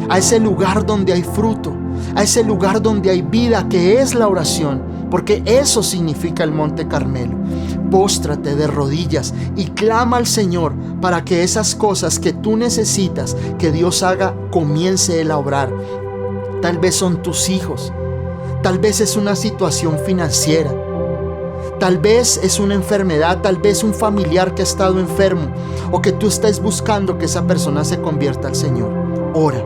a ese lugar donde hay fruto, a ese lugar donde hay vida, que es la oración, porque eso significa el monte Carmelo. Póstrate de rodillas y clama al Señor para que esas cosas que tú necesitas que Dios haga, comience Él a obrar. Tal vez son tus hijos, tal vez es una situación financiera, tal vez es una enfermedad, tal vez un familiar que ha estado enfermo o que tú estés buscando que esa persona se convierta al Señor. Ora,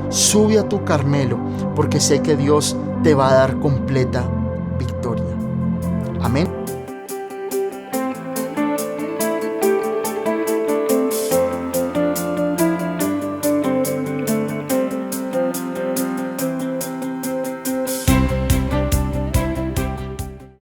sube a tu Carmelo, porque sé que Dios te va a dar completa victoria. Amén.